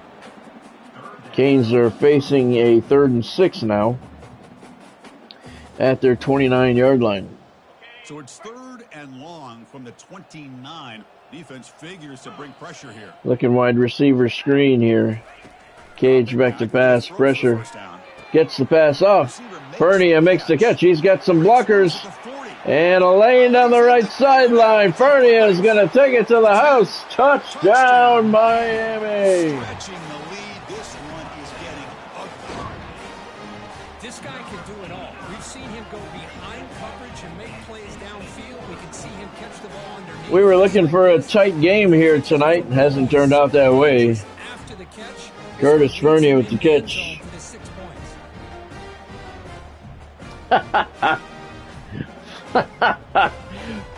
[SPEAKER 1] Canes are facing a 3rd and 6 now at their 29-yard line.
[SPEAKER 2] So it's 3rd and long from the 29. Defense figures to bring pressure here.
[SPEAKER 1] Looking wide receiver screen here. Cage back to pass, pressure. Gets the pass off. Fernia makes the catch. He's got some blockers. And a lane down the right sideline. Fernia is going to take it to the house. Touchdown, Miami.
[SPEAKER 3] This guy can do it all. We've seen him go behind coverage and make plays downfield. We can see him catch the ball underneath.
[SPEAKER 1] We were looking for a tight game here tonight. Hasn't turned out that way.
[SPEAKER 3] After the catch,
[SPEAKER 1] Curtis Fernia with the catch.
[SPEAKER 3] 6 points.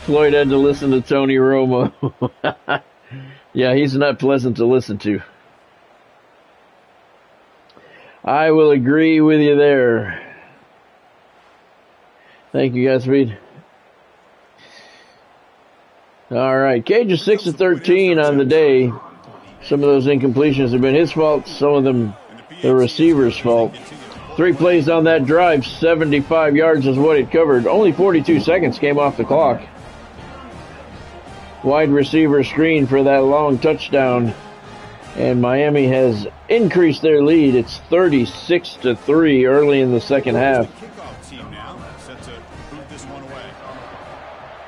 [SPEAKER 1] Floyd had to listen to Tony Romo. Yeah, he's not pleasant to listen to. I will agree with you there. Thank you, Godspeed. All right, Cage is 6 of 13 on the day. Some of those incompletions have been his fault. Some of them the receiver's fault. 3 plays on that drive, 75 yards is what it covered. Only 42 seconds came off the clock. Wide receiver screen for that long touchdown. And Miami has increased their lead. It's 36-3 early in the second half.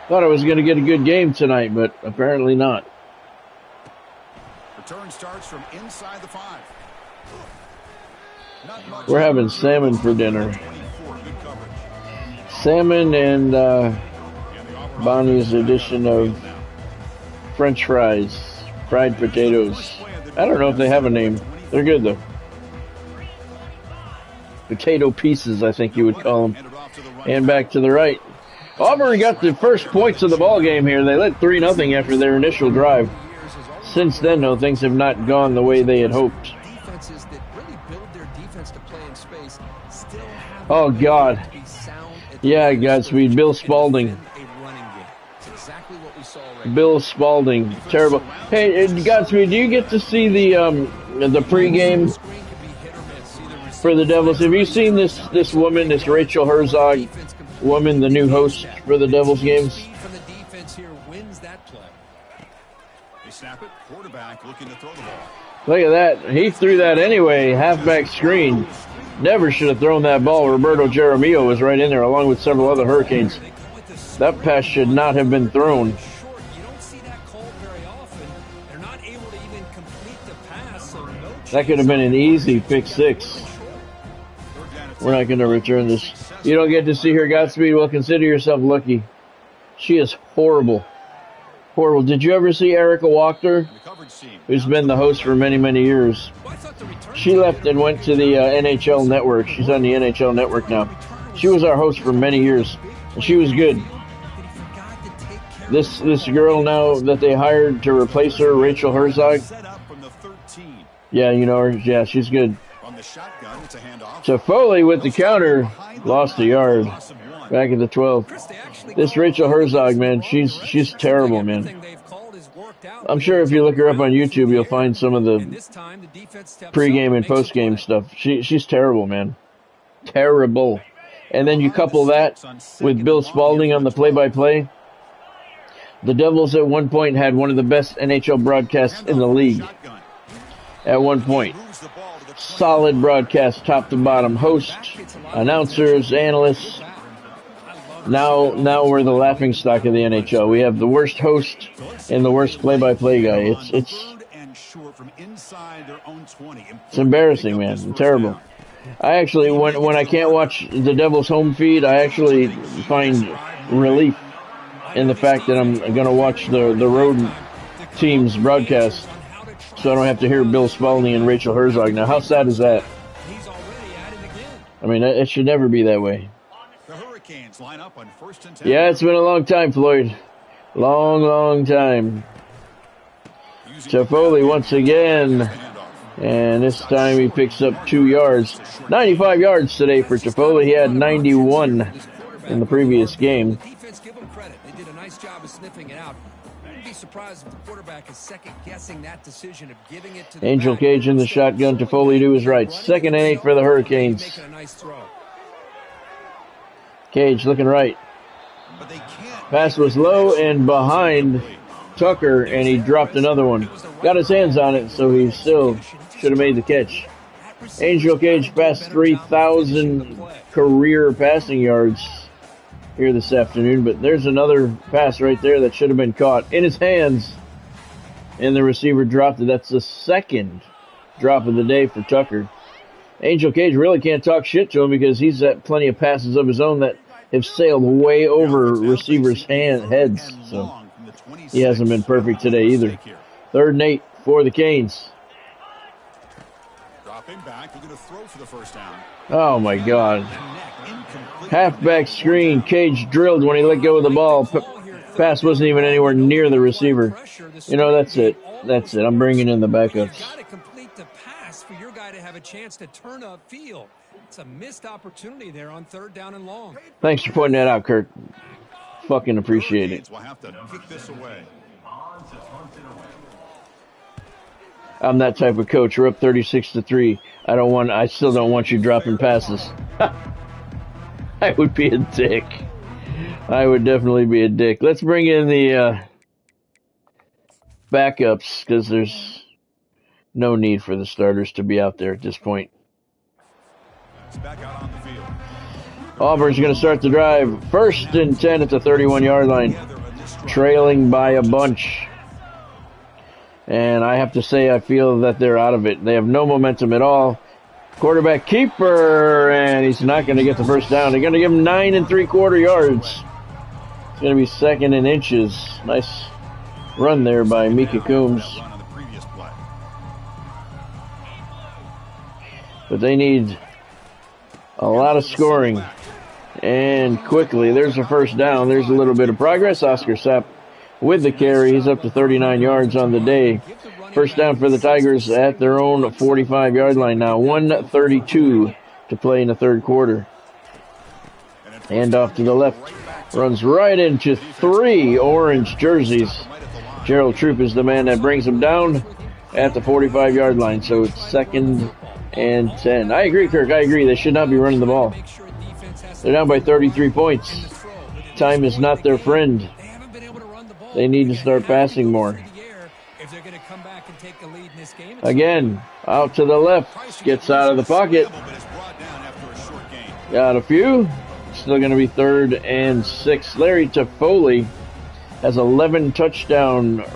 [SPEAKER 1] Thought I was going to get a good game tonight, but apparently not.
[SPEAKER 2] Return starts from inside the 5.
[SPEAKER 1] We're having salmon for dinner. Salmon and Bonnie's edition of French fries, fried potatoes. I don't know if they have a name. They're good though. Potato pieces, I think you would call them. And back to the right. Auburn got the first points of the ball game here. They led 3-0 after their initial drive. Since then, though, things have not gone the way they had hoped.
[SPEAKER 3] Defenses that really build their defense to play in space still have
[SPEAKER 1] Oh, God.
[SPEAKER 3] to be sound at the
[SPEAKER 1] Yeah,
[SPEAKER 3] line of
[SPEAKER 1] Godspeed.
[SPEAKER 3] scrimmage
[SPEAKER 1] Bill
[SPEAKER 3] and
[SPEAKER 1] Spalding.
[SPEAKER 3] defend a running game. It's exactly what we saw right
[SPEAKER 1] Bill Spalding. Terrible. Hey, Godspeed, do you get to see the pregame
[SPEAKER 3] Screen could be hit or miss. Either
[SPEAKER 1] for the Devils? Have you seen this woman, this Rachel Herzog woman, the new host for the Devils games?
[SPEAKER 3] Speed from the defense here wins that play.
[SPEAKER 2] They snap it. Quarterback looking to throw the ball.
[SPEAKER 1] Look at that. He threw that anyway. Halfback screen. Never should have thrown that ball. Roberto Jeremio was right in there along with several other Hurricanes. That pass should not have been thrown.
[SPEAKER 3] Short. You don't see that called very often. They're not able to even complete the pass, so no
[SPEAKER 1] That could have been an easy pick six. We're not going to return this. You don't get to see her, Godspeed. Well, consider yourself lucky. She is horrible. Horrible. Did you ever see Erica Walker, who's been the host for many, many years? She left and went to the NHL Network. She's on the NHL Network now. She was our host for many years. And she was good. This girl now that they hired to replace her, Rachel Herzog. Yeah, you know her. Yeah, she's good. So Foley with the counter lost a yard back at the 12. This Rachel Herzog, man, she's terrible, man. I'm sure if you look her up on YouTube, you'll find some of the pregame and postgame stuff. She's terrible, man. Terrible. And then you couple that with Bill Spalding on the play-by-play. The Devils at one point had one of the best NHL broadcasts in the league. At one point. Solid broadcast, top to bottom. Host, announcers, analysts. Now we're the laughingstock of the NHL. We have the worst host and the worst play-by-play guy. It's embarrassing, man. It's terrible. I actually, when I can't watch the Devils home feed, I actually find relief in the fact that I'm going to watch the road team's broadcast, so I don't have to hear Bill Spalding and Rachel Herzog. Now, how sad is that? I mean, it should never be that way. Yeah, it's been a long time, Floyd. Long time. Toffoli once again. And this time he picks up 2 yards. 95 yards today for Toffoli. He had 91 in the previous game.
[SPEAKER 3] Defense, give them credit. They did a nice job of sniffing it out. I wouldn't be surprised if the quarterback is second-guessing that decision of giving it to the
[SPEAKER 1] Angel Cage in the shotgun. Toffoli to his right. 2nd and 8 for the Hurricanes. Cage looking right. Pass was low and behind Tucker, and he dropped another one. Got his hands on it, so he still should have made the catch. Angel Cage passed 3,000 career passing yards here this afternoon, but there's another pass right there that should have been caught in his hands, and the receiver dropped it. That's the second drop of the day for Tucker. Angel Cage really can't talk shit to him because he's had plenty of passes of his own that have sailed way over receivers' heads, so he hasn't been perfect today either. 3rd and 8 for the Canes. Oh my God. Halfback screen. Cage drilled when he let go of the ball. Pass wasn't even anywhere near the receiver. You know, that's it. That's it. I'm bringing in the backups.
[SPEAKER 3] Got to complete the pass for your guy to have a chance to turn upfield. It's a missed opportunity there on 3rd down and long.
[SPEAKER 1] Thanks for pointing that out, Kirk. Fucking appreciate it. I'm that type of coach. We're up 36-3. I still don't want you dropping passes. I would be a dick. I would definitely be a dick. Let's bring in the backups because there's no need for the starters to be out there at this point. Auburn's going to start the drive. 1st and 10 at the 31-yard line. Trailing by a bunch. And I have to say, I feel that they're out of it. They have no momentum at all. Quarterback keeper, and he's not going to get the first down. They're going to give him 9 3/4 yards. It's going to be 2nd and inches. Nice run there by Mika Coombs. But they need a lot of scoring. And quickly, there's a first down. There's a little bit of progress. Oscar Sapp with the carry. He's up to 39 yards on the day. First down for the Tigers at their own 45-yard line now. 1:32 to play in the third quarter. Hand off to the left. Runs right into 3 orange jerseys. Gerald Troop is the man that brings him down at the 45-yard line. So it's 2nd and 10. I agree, Kirk. I agree. They should not be running the ball. They're down by 33 points. Time is not their friend. They need to start passing more. Again, out to the left. Gets out of the pocket. Got a few. Still going to be 3rd and 6. Larry Toffoli has 11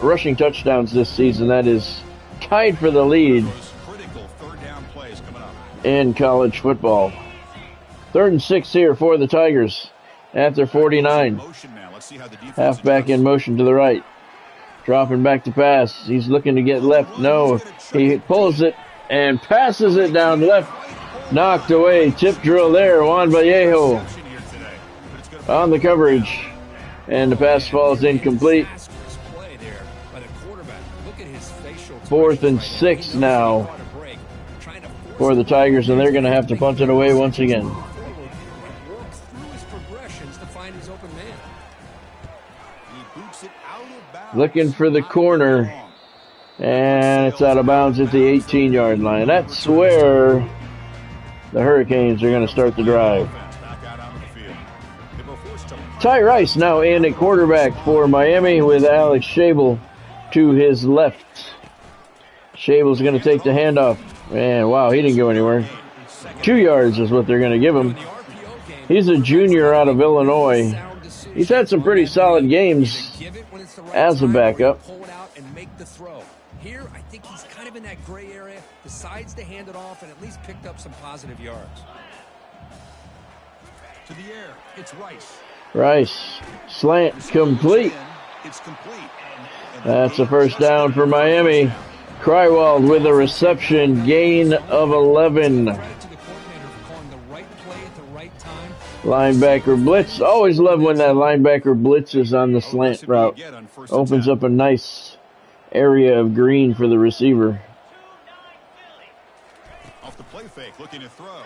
[SPEAKER 1] rushing touchdowns this season. That is tied for the lead in college football. 3rd and 6 here for the Tigers at their 49. Halfback in motion to the right. Dropping back to pass. He's looking to get left. No, he pulls it and passes it down left. Knocked away. Tip drill there. Juan Vallejo on the coverage. And the pass falls incomplete. 4th and 6 now for the Tigers, and they're going to have to punt it away once again. Looking for the corner, and it's out of bounds at the 18-yard line. That's where the Hurricanes are going to start the drive. Ty Rice now in at quarterback for Miami with Alex Schabel to his left. Schabel's going to take the handoff. And wow, he didn't go anywhere. 2 yards is what they're going to give him. He's a junior out of Illinois. He's had some pretty solid games as a backup.
[SPEAKER 3] Here, I think he's kind of in that gray area, decides to hand it off and at least picked up some positive yards.
[SPEAKER 2] To the air, it's Rice.
[SPEAKER 1] Rice, slant complete. That's a first down for Miami. Krywald with a reception, gain of 11. Linebacker blitz. Always love when that linebacker blitzes on the slant route. Opens up a nice area of green for the receiver.
[SPEAKER 2] Off the play fake, looking to throw.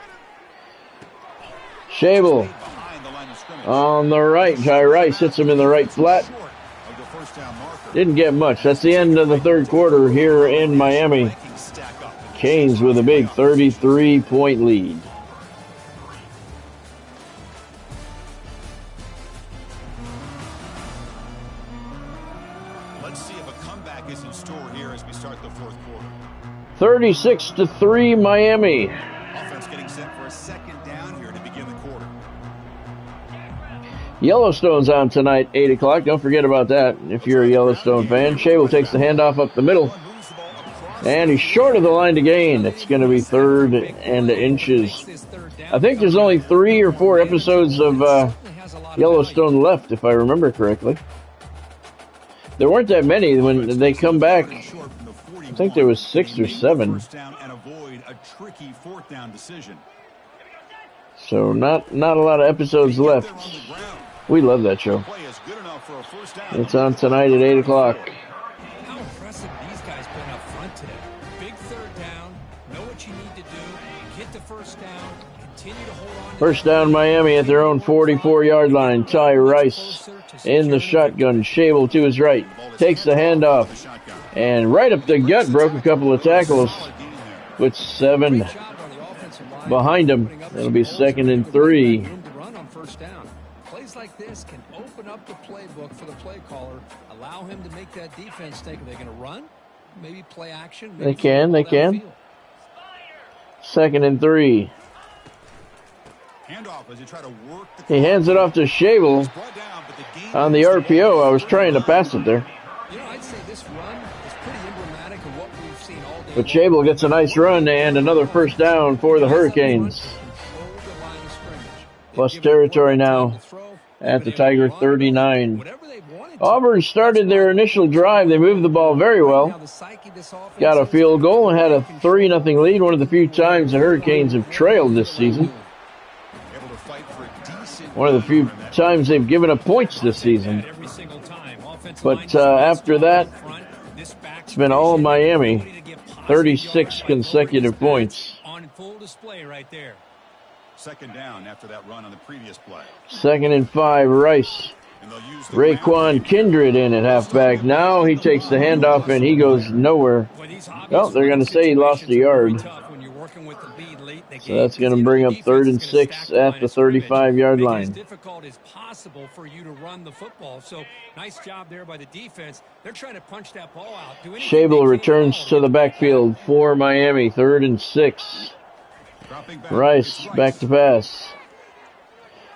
[SPEAKER 1] Schabel on the right. Ty Rice hits him in the right flat. Didn't get much. That's the end of the third quarter here in Miami. Canes with a big 33-point lead.
[SPEAKER 2] Let's see if a comeback is in store here as we start the fourth quarter.
[SPEAKER 1] 36-3 Miami.
[SPEAKER 2] Offense getting set for a second down here to begin the quarter.
[SPEAKER 1] Yellowstone's on tonight, 8 o'clock. Don't forget about that if you're a Yellowstone fan. Schabel takes the handoff up the middle. And he's short of the line to gain. It's going to be 3rd and inches. I think there's only 3 or 4 episodes of Yellowstone left, if I remember correctly. There weren't that many when they come back. I think there was 6 or 7. So not a lot of episodes left. We love that show. It's on tonight at 8 o'clock.
[SPEAKER 3] How impressive these guys been up front today. Big third down. Know what you need to do. Get the first down. Continue to hold on.
[SPEAKER 1] First down Miami at their own 44-yard line. Ty Rice in the shotgun. Schabel to his right. Takes the handoff. And right up the gut, broke a couple of tackles with 7 behind him. It'll be 2nd and 3.
[SPEAKER 3] Plays like this can open up the playbook for the play caller, allow him to make that defense think, are they going to run? Maybe play action? Maybe
[SPEAKER 1] they can. 2nd and 3. He hands it off to Schabel on the RPO. I was trying to pass it there.
[SPEAKER 3] You know, I'd say this run is pretty emblematic of what we've seen all day.
[SPEAKER 1] But Schabel gets a nice run and another first down for the Hurricanes. Plus territory now at the Tiger 39. Auburn started their initial drive. They moved the ball very well. Got a field goal and had a 3-0 lead. One of the few times the Hurricanes have trailed this season. One of the few times they've given up points this season. But after that, it's been all Miami. 36 consecutive points.
[SPEAKER 3] On full display right there.
[SPEAKER 2] Second down after that run on the previous play.
[SPEAKER 1] 2nd and 5, Rice. Raekwon Kindred in at halfback. Now he takes the handoff and he goes nowhere. Oh, they're going to say he lost a yard. So that's going to bring up 3rd and 6 at the 35-yard line.
[SPEAKER 3] As difficult as possible for you to run the football. So nice job there by the defense. They're trying to punch that ball out.
[SPEAKER 1] Shable returns to the backfield for Miami. 3rd and 6. Rice back to pass.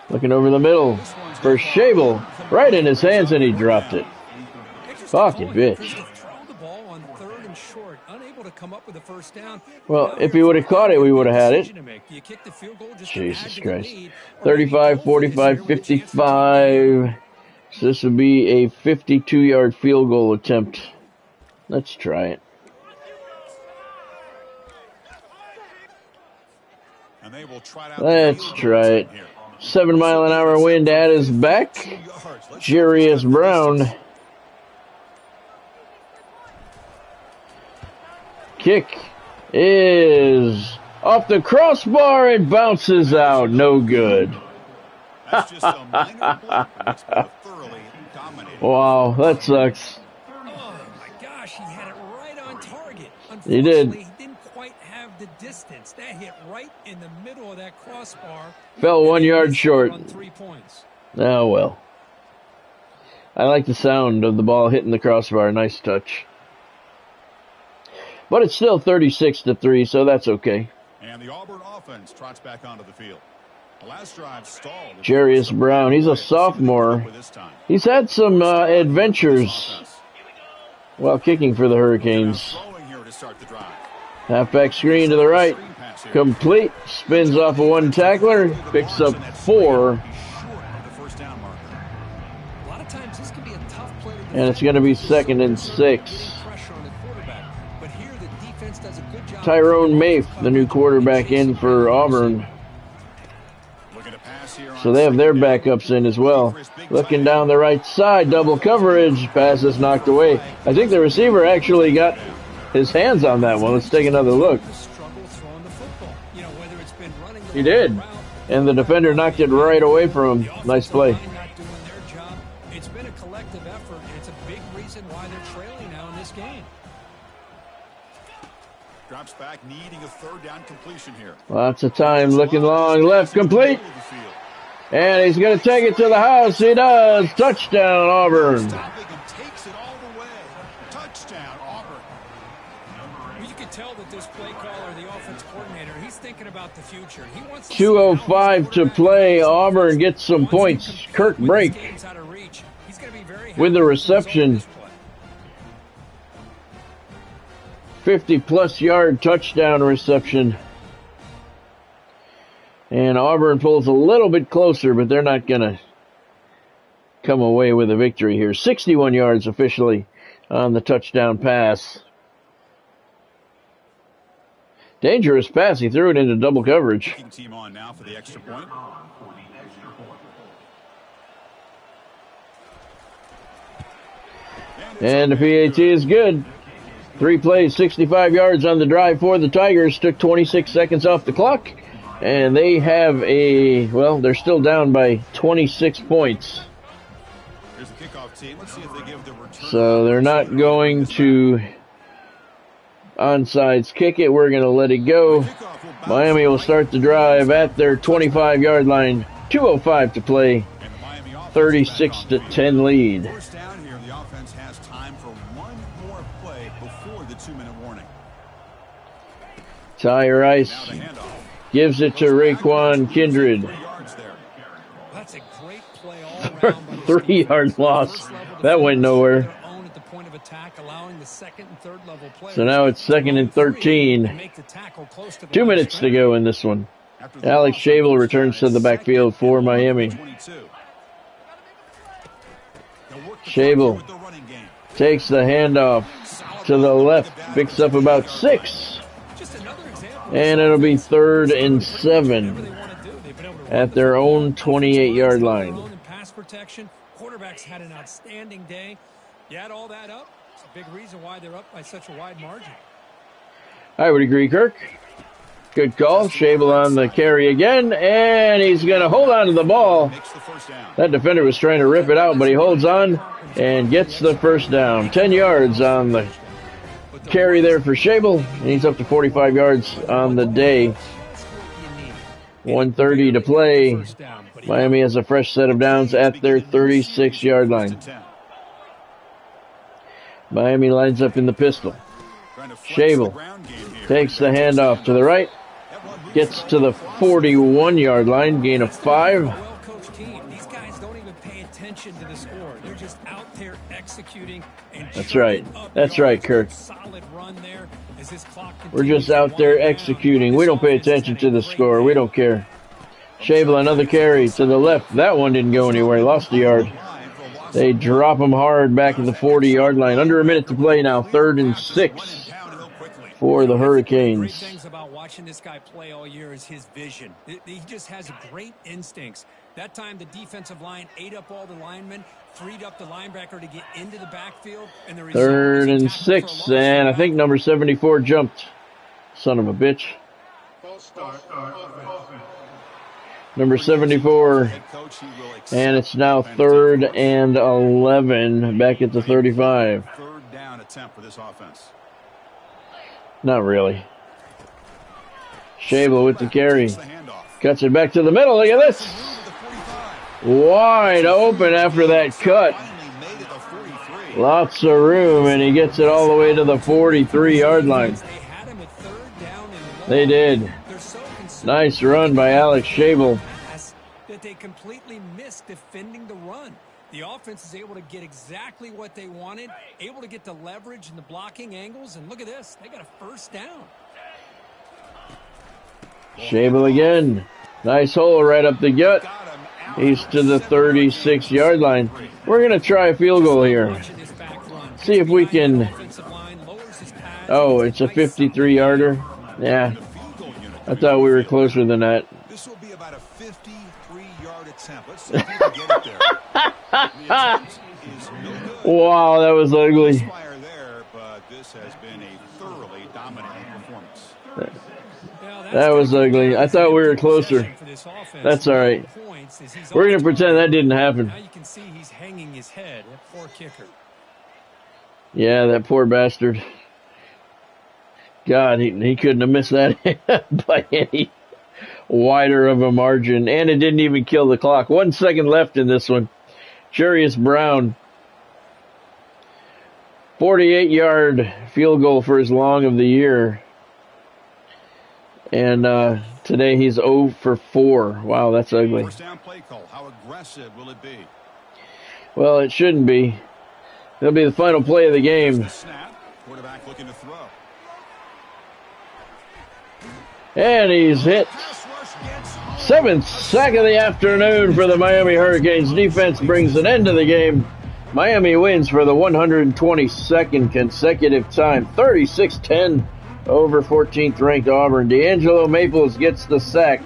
[SPEAKER 1] Looking over the middle for Shable. Right in his hands, and he dropped it. Fucking bitch. Well, if he would have caught it, we would have had it. Jesus Christ. 35, 45, 55. So this would be a 52-yard field goal attempt. Let's try it. Let's try it. 7-mile-an-hour wind at his back. Jarius Brown. Kick is off the crossbar and bounces out. No good. Wow, that sucks.
[SPEAKER 3] Oh my gosh, he had it right on target.
[SPEAKER 1] He did.
[SPEAKER 3] He didn't quite have the distance. That hit right in the middle of that crossbar.
[SPEAKER 1] Fell 1 yard short.
[SPEAKER 3] On 3 points.
[SPEAKER 1] Oh well. I like the sound of the ball hitting the crossbar. Nice touch. But it's still 36-3, so that's okay.
[SPEAKER 2] And the Auburn offense trots back onto the field. The last drive stalled.
[SPEAKER 1] Jarius Brown, he's a sophomore. He's had some adventures while kicking for the Hurricanes. Halfback screen to the right. Complete. Spins off of one tackler. Picks up 4. And it's going to be 2nd and 6. Tyrone Mafe, the new quarterback, in for Auburn. So they have their backups in as well. Looking down the right side, double coverage. Pass is knocked away. I think the receiver actually got his hands on that one. Let's take another look. He did. And the defender knocked it right away from him. Nice play.
[SPEAKER 3] It's been a collective effort, and it's a big reason why they're trailing now in this game.
[SPEAKER 2] Drops back, needing a 3rd down completion here.
[SPEAKER 1] Lots of time, looking long, left, complete. And he's going to take it to the house. He does. Touchdown, Auburn.
[SPEAKER 2] Takes it all the way. Touchdown, Auburn.
[SPEAKER 3] Well, you can tell that this play caller, the offense coordinator, he's thinking about the future. He wants
[SPEAKER 1] 2:05 to play. Auburn gets some points. Kirk Brake with the reception. 50-plus yard touchdown reception. And Auburn pulls a little bit closer, but they're not going to come away with a victory here. 61 yards officially on the touchdown pass. Dangerous pass. He threw it into double coverage.
[SPEAKER 2] Team on now for the extra point.
[SPEAKER 1] And the PAT is good. 3 plays, 65 yards on the drive for the Tigers. Took 26 seconds off the clock. And they have they're still down by 26 points.
[SPEAKER 2] Here's the kickoff team. Let's see if they give the return.
[SPEAKER 1] So they're not going to onside kick it. We're going to let it go. Miami will start the drive at their 25-yard line. 2:05 to play. 36-10 lead.
[SPEAKER 2] First down here, the offense has time for one more play before the 2-minute warning.
[SPEAKER 1] Ty Rice gives it to Raekwon Kindred.
[SPEAKER 3] That's a great play all around.
[SPEAKER 1] 3-yard loss. That went nowhere. So now it's 2nd and 13. 2 minutes to go in this one. Alex Shable returns to the backfield for Miami. Shable takes the handoff to the left, picks up about 6. And it'll be 3rd and 7 at their own 28-yard line.
[SPEAKER 3] Pass protection. Quarterbacks had an outstanding day. You add all that up, it's a big reason why they're up by such a wide margin.
[SPEAKER 1] I would agree, Kirk. Good call. Shable on the carry again, and he's going to hold on to the ball. That defender was trying to rip it out, but he holds on and gets the first down. 10 yards on the carry there for Shable, and he's up to 45 yards on the day. 1:30 to play. Miami has a fresh set of downs at their 36-yard line. Miami lines up in the pistol. Shable takes the handoff to the right, gets to the 41-yard line, gain of 5.
[SPEAKER 3] Well-coached team. These guys don't even pay attention to the score. They're just out there executing. And
[SPEAKER 1] That's right. That's right, Kirk.
[SPEAKER 3] Solid run there as this clock
[SPEAKER 1] We're just out there executing. We don't pay attention to the score. We don't care. Shable, another carry to the left. That one didn't go anywhere. He lost a yard. They drop him hard back at the 40-yard line. Under a minute to play now. 3rd and 6 for the Hurricanes.
[SPEAKER 3] Great things about watching this guy play all year is his vision. He just has great instincts. That time the defensive line ate up all the linemen, freed up the linebacker to get into the backfield. And the
[SPEAKER 1] 3rd and 6, and I think number 74 jumped. Son of a bitch. Number 74, and it's now 3rd and 11, back at the 35.
[SPEAKER 2] 3rd down attempt for this offense.
[SPEAKER 1] Not really. Shable with the carry. Cuts it back to the middle. Look at this. Wide open after that cut. Lots of room, and he gets it all the way to the 43-yard line. They did. Nice run by Alex Shable.
[SPEAKER 3] That they completely missed defending the run. The offense is able to get exactly what they wanted, able to get the leverage and the blocking angles, and look at this. They got a 1st down.
[SPEAKER 1] Shable again. Nice hole right up the gut. He's to the 36-yard line. We're going to try a field goal here. See if we can... Oh, it's a 53-yarder? Yeah. I thought we were closer than that.
[SPEAKER 2] This will be about a 53-yard attempt. Let's see if we can get it there.
[SPEAKER 1] Wow, that was ugly.
[SPEAKER 2] There, but this has been a thoroughly dominant performance.
[SPEAKER 1] That was ugly. I thought we were closer. That's all right. We're going to pretend that didn't happen.
[SPEAKER 3] Now you can see he's hanging his head. Poor kicker.
[SPEAKER 1] Yeah, that poor bastard. God, he couldn't have missed that by any wider of a margin. And it didn't even kill the clock. 1 second left in this one. Jarius Brown. 48-yard field goal for his long of the year. And today he's 0 for 4. Wow, that's ugly.
[SPEAKER 2] First down play call. How aggressive will it be?
[SPEAKER 1] Well, it shouldn't be. It'll be the final play of the game.
[SPEAKER 2] Snap. Quarterback looking to throw.
[SPEAKER 1] And he's hit. 7th sack of the afternoon for the Miami Hurricanes. Defense brings an end to the game. Miami wins for the 122nd consecutive time. 36-10 over 14th ranked Auburn. D'Angelo Maples gets the sack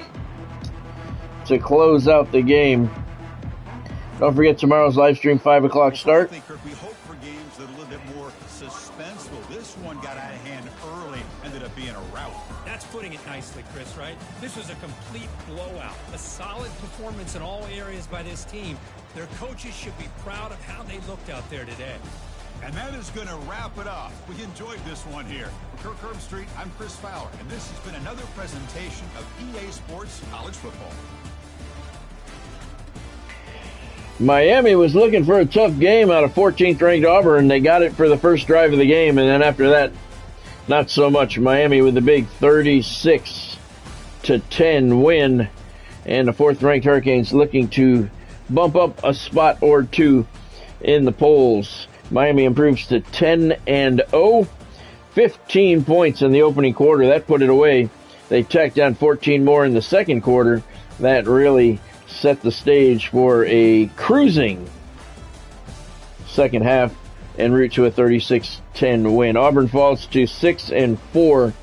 [SPEAKER 1] to close out the game. Don't forget tomorrow's live stream, 5 o'clock start.
[SPEAKER 2] We hope for games that are a little bit more suspenseful. This one got out of hand early, ended up being a rout.
[SPEAKER 3] That's putting it nicely, Chris, right? This was a complete blowout. A solid performance in all areas by this team. Their coaches should be proud of how they looked out there today.
[SPEAKER 2] And that is going to wrap it up. We enjoyed this one here. For Kirk Herbstreit, I'm Chris Fowler, and this has been another presentation of EA Sports College Football.
[SPEAKER 1] Miami was looking for a tough game out of 14th ranked Auburn. They got it for the first drive of the game, and then after that, not so much. Miami with a big 36-10 win, and the 4th ranked Hurricanes looking to bump up a spot or two in the polls. Miami improves to 10-0, 15 points in the opening quarter. That put it away. They tacked down 14 more in the second quarter. That really set the stage for a cruising second half en route to a 36-10 win. Auburn falls to 6-4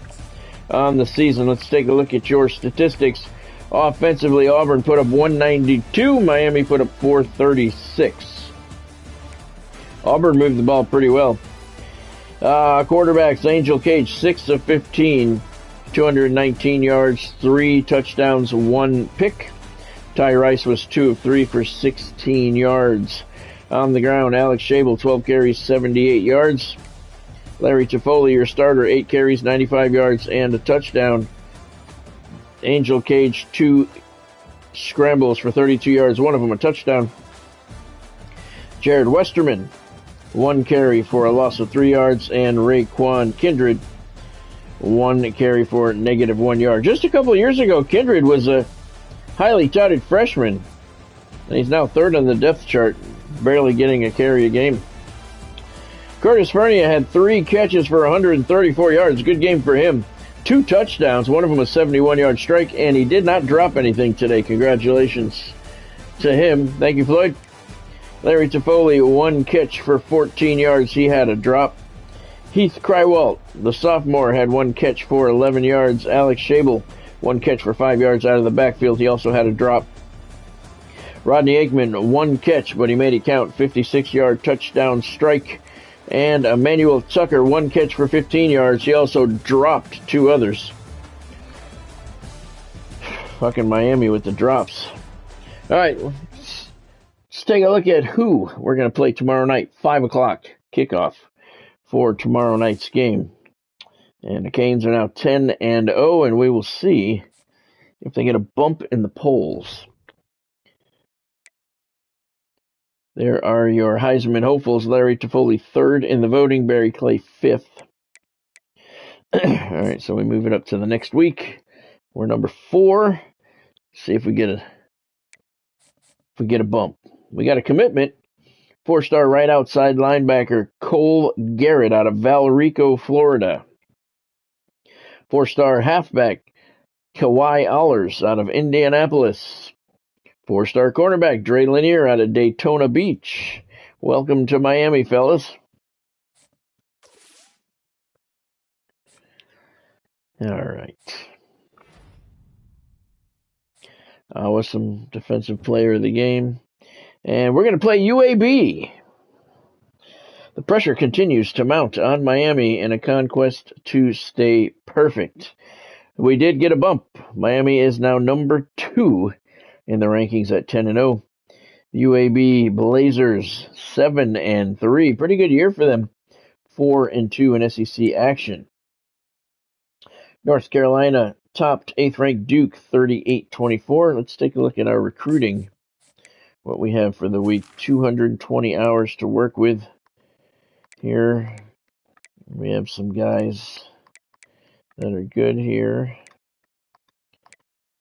[SPEAKER 1] on the season. Let's take a look at your statistics. Offensively, Auburn put up 192. Miami put up 436. Auburn moved the ball pretty well. Quarterbacks, Angel Cage, 6 of 15, 219 yards, 3 touchdowns, 1 pick. Ty Rice was 2 of 3 for 16 yards. On the ground, Alex Schabel, 12 carries, 78 yards. Larry Toffoli, your starter, 8 carries, 95 yards, and a touchdown. Angel Cage, 2 scrambles for 32 yards, one of them a touchdown. Jared Westerman, 1 carry for a loss of 3 yards, and Raekwon Kindred, 1 carry for -1 yard. Just a couple of years ago, Kindred was a highly touted freshman, and he's now 3rd on the depth chart, barely getting a carry a game. Curtis Fernia had 3 catches for 134 yards. Good game for him. 2 touchdowns, one of them a 71-yard strike, and he did not drop anything today. Congratulations to him. Thank you, Floyd. Larry Toffoli, 1 catch for 14 yards. He had a drop. Heath Crywalt, the sophomore, had 1 catch for 11 yards. Alex Schabel, 1 catch for 5 yards out of the backfield. He also had a drop. Rodney Aikman, 1 catch, but he made it count. 56-yard touchdown strike. And Emmanuel Tucker, 1 catch for 15 yards. He also dropped 2 others. Fucking Miami with the drops. All right, let's take a look at who we're going to play tomorrow night. 5 o'clock kickoff for tomorrow night's game. And the Canes are now 10-0, and we will see if they get a bump in the polls. There are your Heisman hopefuls. Larry Toffoli, 3rd in the voting. Barry Clay, 5th. All right, so we move it up to the next week. We're number 4. See if we get a bump. We got a commitment. 4-star right outside linebacker Cole Garrett out of Valrico, Florida. 4-star halfback Kawhi Allers out of Indianapolis. 4-star cornerback Dre Lanier out of Daytona Beach. Welcome to Miami, fellas. All right. Awesome defensive player of the game. And we're going to play UAB. The pressure continues to mount on Miami in a conquest to stay perfect. We did get a bump. Miami is now number 2 in the rankings at 10-0. UAB Blazers 7-3. Pretty good year for them. 4-2 in SEC action. North Carolina topped 8th-ranked Duke 38-24. Let's take a look at our recruiting. What we have for the week. 220 hours to work with. Here we have some guys that are good here.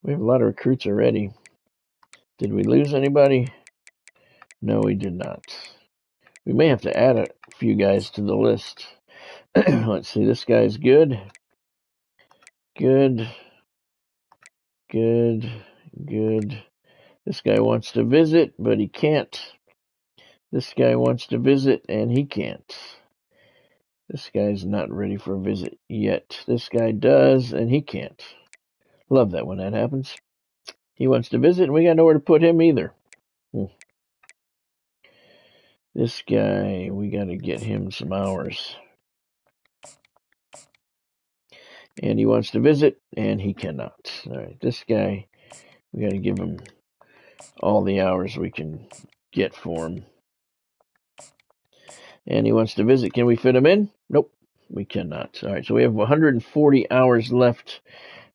[SPEAKER 1] We have a lot of recruits already. Did we lose anybody? No, we did not. We may have to add a few guys to the list. Let's see, this guy's good. Good. This guy wants to visit, but he can't. This guy wants to visit, and he can't. This guy's not ready for a visit yet. This guy does, and he can't. Love that when that happens. He wants to visit, and we got nowhere to put him either. This guy, we got to get him some hours. And he wants to visit, and he cannot. All right, this guy, we got to give him all the hours we can get for him. And he wants to visit. Can we fit him in? Nope, we cannot. All right, so we have 140 hours left.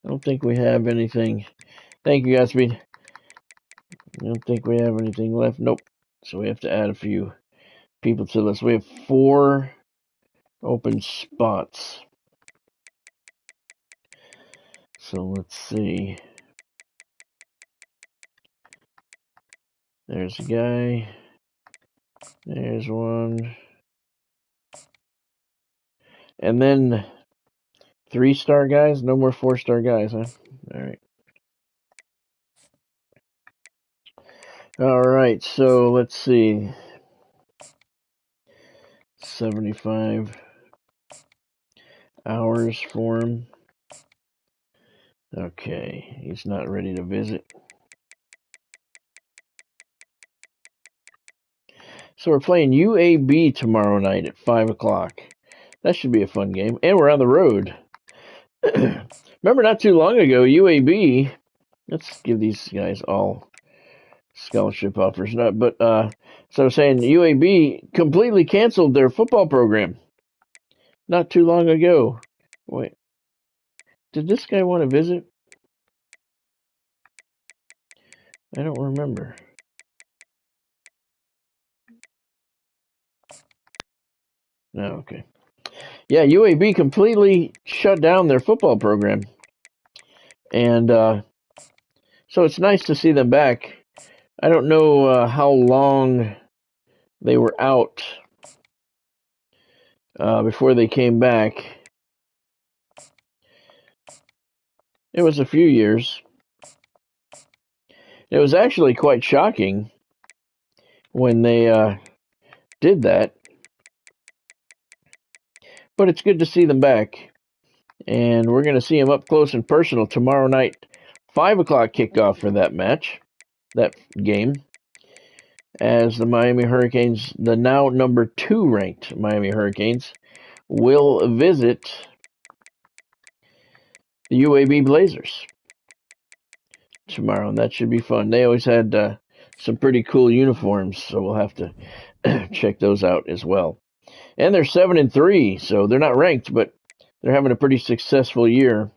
[SPEAKER 1] I don't think we have anything. Thank you, Godspeed. I don't think we have anything left. Nope. So we have to add a few people to the list. We have 4 open spots. So let's see. There's a guy. There's one. And then 3-star guys? No more 4-star guys, huh? All right. All right, so let's see. 75 hours for him. Okay, he's not ready to visit. So we're playing UAB tomorrow night at 5 o'clock. That should be a fun game. And we're on the road. Remember not too long ago, UAB, let's give these guys all scholarship offers. So I'm saying UAB completely canceled their football program not too long ago. Wait, did this guy want to visit? I don't remember. No, okay. Yeah, UAB completely shut down their football program. And so it's nice to see them back. I don't know how long they were out before they came back. It was a few years. It was actually quite shocking when they did that. But it's good to see them back. And we're going to see them up close and personal tomorrow night. 5 o'clock kickoff for that match, that game. As the Miami Hurricanes, the now number 2 ranked Miami Hurricanes, will visit the UAB Blazers tomorrow, and that should be fun. They always had some pretty cool uniforms, so we'll have to check those out as well. And they're 7-3, so they're not ranked, but they're having a pretty successful year.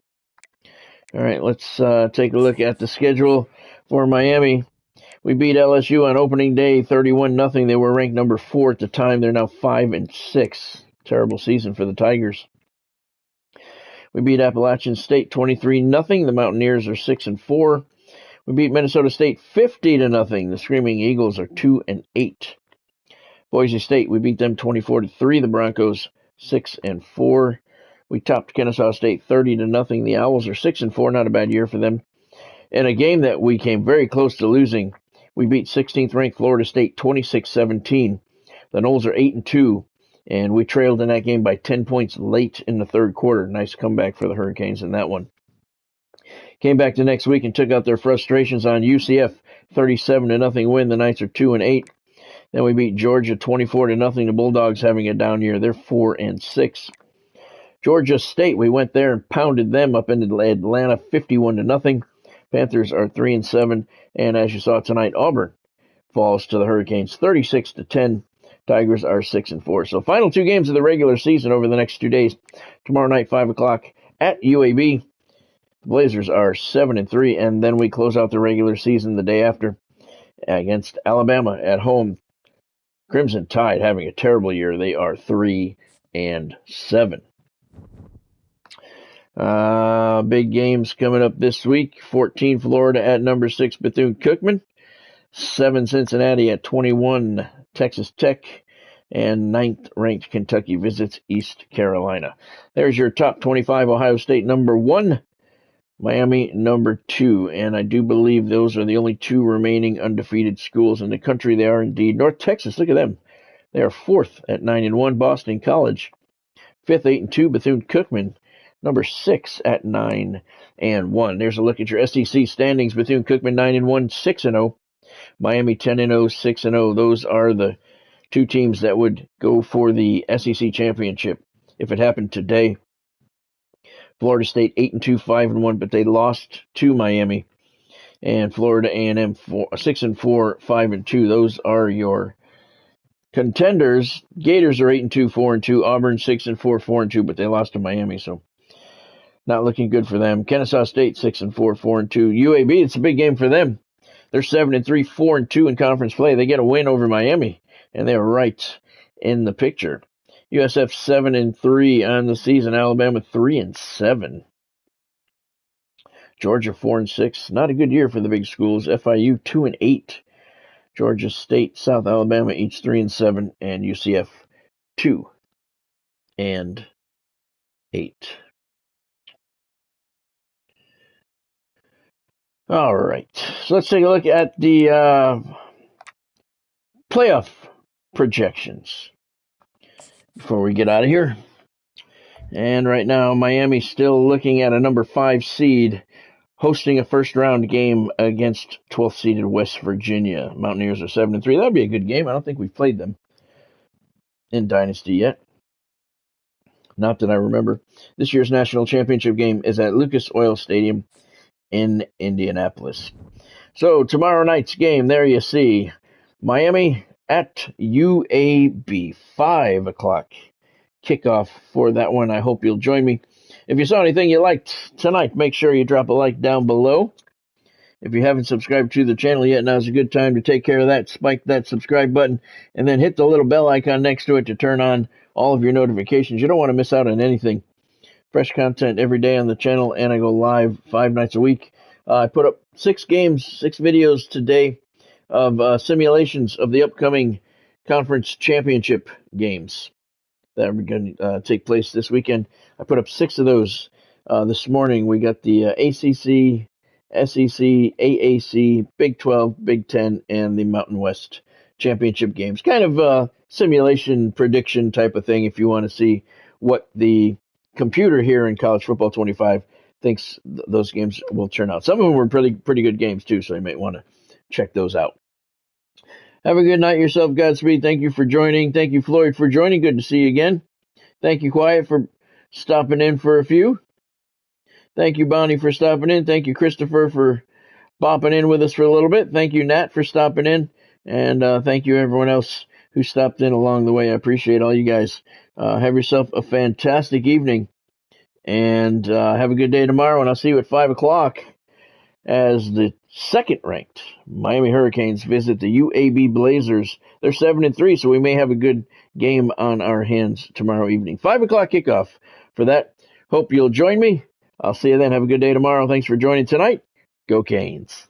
[SPEAKER 1] All right, let's take a look at the schedule for Miami. We beat LSU on opening day 31-0. They were ranked number 4 at the time. They're now 5-6. Terrible season for the Tigers. We beat Appalachian State 23-0. The Mountaineers are 6-4. We beat Minnesota State 50-0. The Screaming Eagles are 2-8. Boise State, we beat them 24-3. The Broncos 6-4. We topped Kennesaw State 30-0. The Owls are 6-4. Not a bad year for them. In a game that we came very close to losing, we beat 16th ranked Florida State 26-17. The Noles are 8-2, and we trailed in that game by 10 points late in the third quarter. Nice comeback for the Hurricanes in that one. Came back the next week and took out their frustrations on UCF 37-0 win. The Knights are 2-8. Then we beat Georgia 24-0. The Bulldogs having a down year. They're 4-6. Georgia State, we went there and pounded them up in Atlanta 51-0. Panthers are 3-7. And as you saw tonight, Auburn falls to the Hurricanes 36-10. Tigers are 6-4. So final 2 games of the regular season over the next 2 days. Tomorrow night, 5 o'clock at UAB. The Blazers are 7-3, and then we close out the regular season the day after against Alabama at home. Crimson Tide having a terrible year. They are 3-7. Big games coming up this week. 14 Florida at number 6 Bethune-Cookman. 7 Cincinnati at 21 Texas Tech. And 9th ranked Kentucky visits East Carolina. There's your top 25. Ohio State number 1. Miami number 2. And I do believe those are the only 2 remaining undefeated schools in the country. They are indeed. North Texas, look at them. They are 4th at 9-1. Boston College 5th, 8-2. Bethune-Cookman number 6 at 9-1. There's a look at your SEC standings. Bethune-Cookman 9-1, 6-0. Miami 10-0, 6-0. Those are the 2 teams that would go for the SEC championship if it happened today. Florida State 8-2, 5-1, but they lost to Miami. And Florida A&M 6-4, 5-2. Those are your contenders. Gators are 8-2, 4-2. Auburn 6-4, 4-2, but they lost to Miami, so not looking good for them. Kennesaw State 6-4, 4-2. UAB, it's a big game for them. They're 7-3, 4-2 in conference play. They get a win over Miami, and they're right in the picture. USF 7-3 on the season. Alabama 3-7. Georgia 4-6. Not a good year for the big schools. FIU 2-8. Georgia State, South Alabama each 3-7, and UCF 2-8. All right, so let's take a look at the playoff projections before we get out of here. And right now, Miami's still looking at a number 5 seed hosting a first-round game against 12th-seeded West Virginia. Mountaineers are 7-3. That'd be a good game. I don't think we've played them in Dynasty yet. Not that I remember. This year's national championship game is at Lucas Oil Stadium in Indianapolis. So tomorrow night's game, there you see, Miami at UAB, 5 o'clock kickoff for that one. I hope you'll join me. If you saw anything you liked tonight, make sure you drop a like down below. If you haven't subscribed to the channel yet, now's a good time to take care of that. Spike that subscribe button, and then hit the little bell icon next to it to turn on all of your notifications. You don't want to miss out on anything. Fresh content every day on the channel, and I go live 5 nights a week. I put up 6 videos today of simulations of the upcoming conference championship games that are going to take place this weekend. I put up 6 of those this morning. We got the ACC, SEC, AAC, Big 12, Big 10, and the Mountain West championship games. Kind of a simulation prediction type of thing if you want to see what the computer here in College Football 25 thinks those games will turn out. Some of them were pretty good games too, so you might want to check those out. Have a good night yourself. Godspeed. Thank you for joining. Thank you, Floyd, for joining. Good to see you again. Thank you, Quiet, for stopping in for a few. Thank you, Bonnie, for stopping in. Thank you, Christopher, for bopping in with us for a little bit. Thank you, Nat, for stopping in. And thank you, everyone else who stopped in along the way. I appreciate all you guys. Have yourself a fantastic evening. And have a good day tomorrow. And I'll see you at 5 o'clock as the second-ranked Miami Hurricanes visit the UAB Blazers. They're 7-3, so we may have a good game on our hands tomorrow evening. 5 o'clock kickoff for that. Hope you'll join me. I'll see you then. Have a good day tomorrow. Thanks for joining tonight. Go Canes.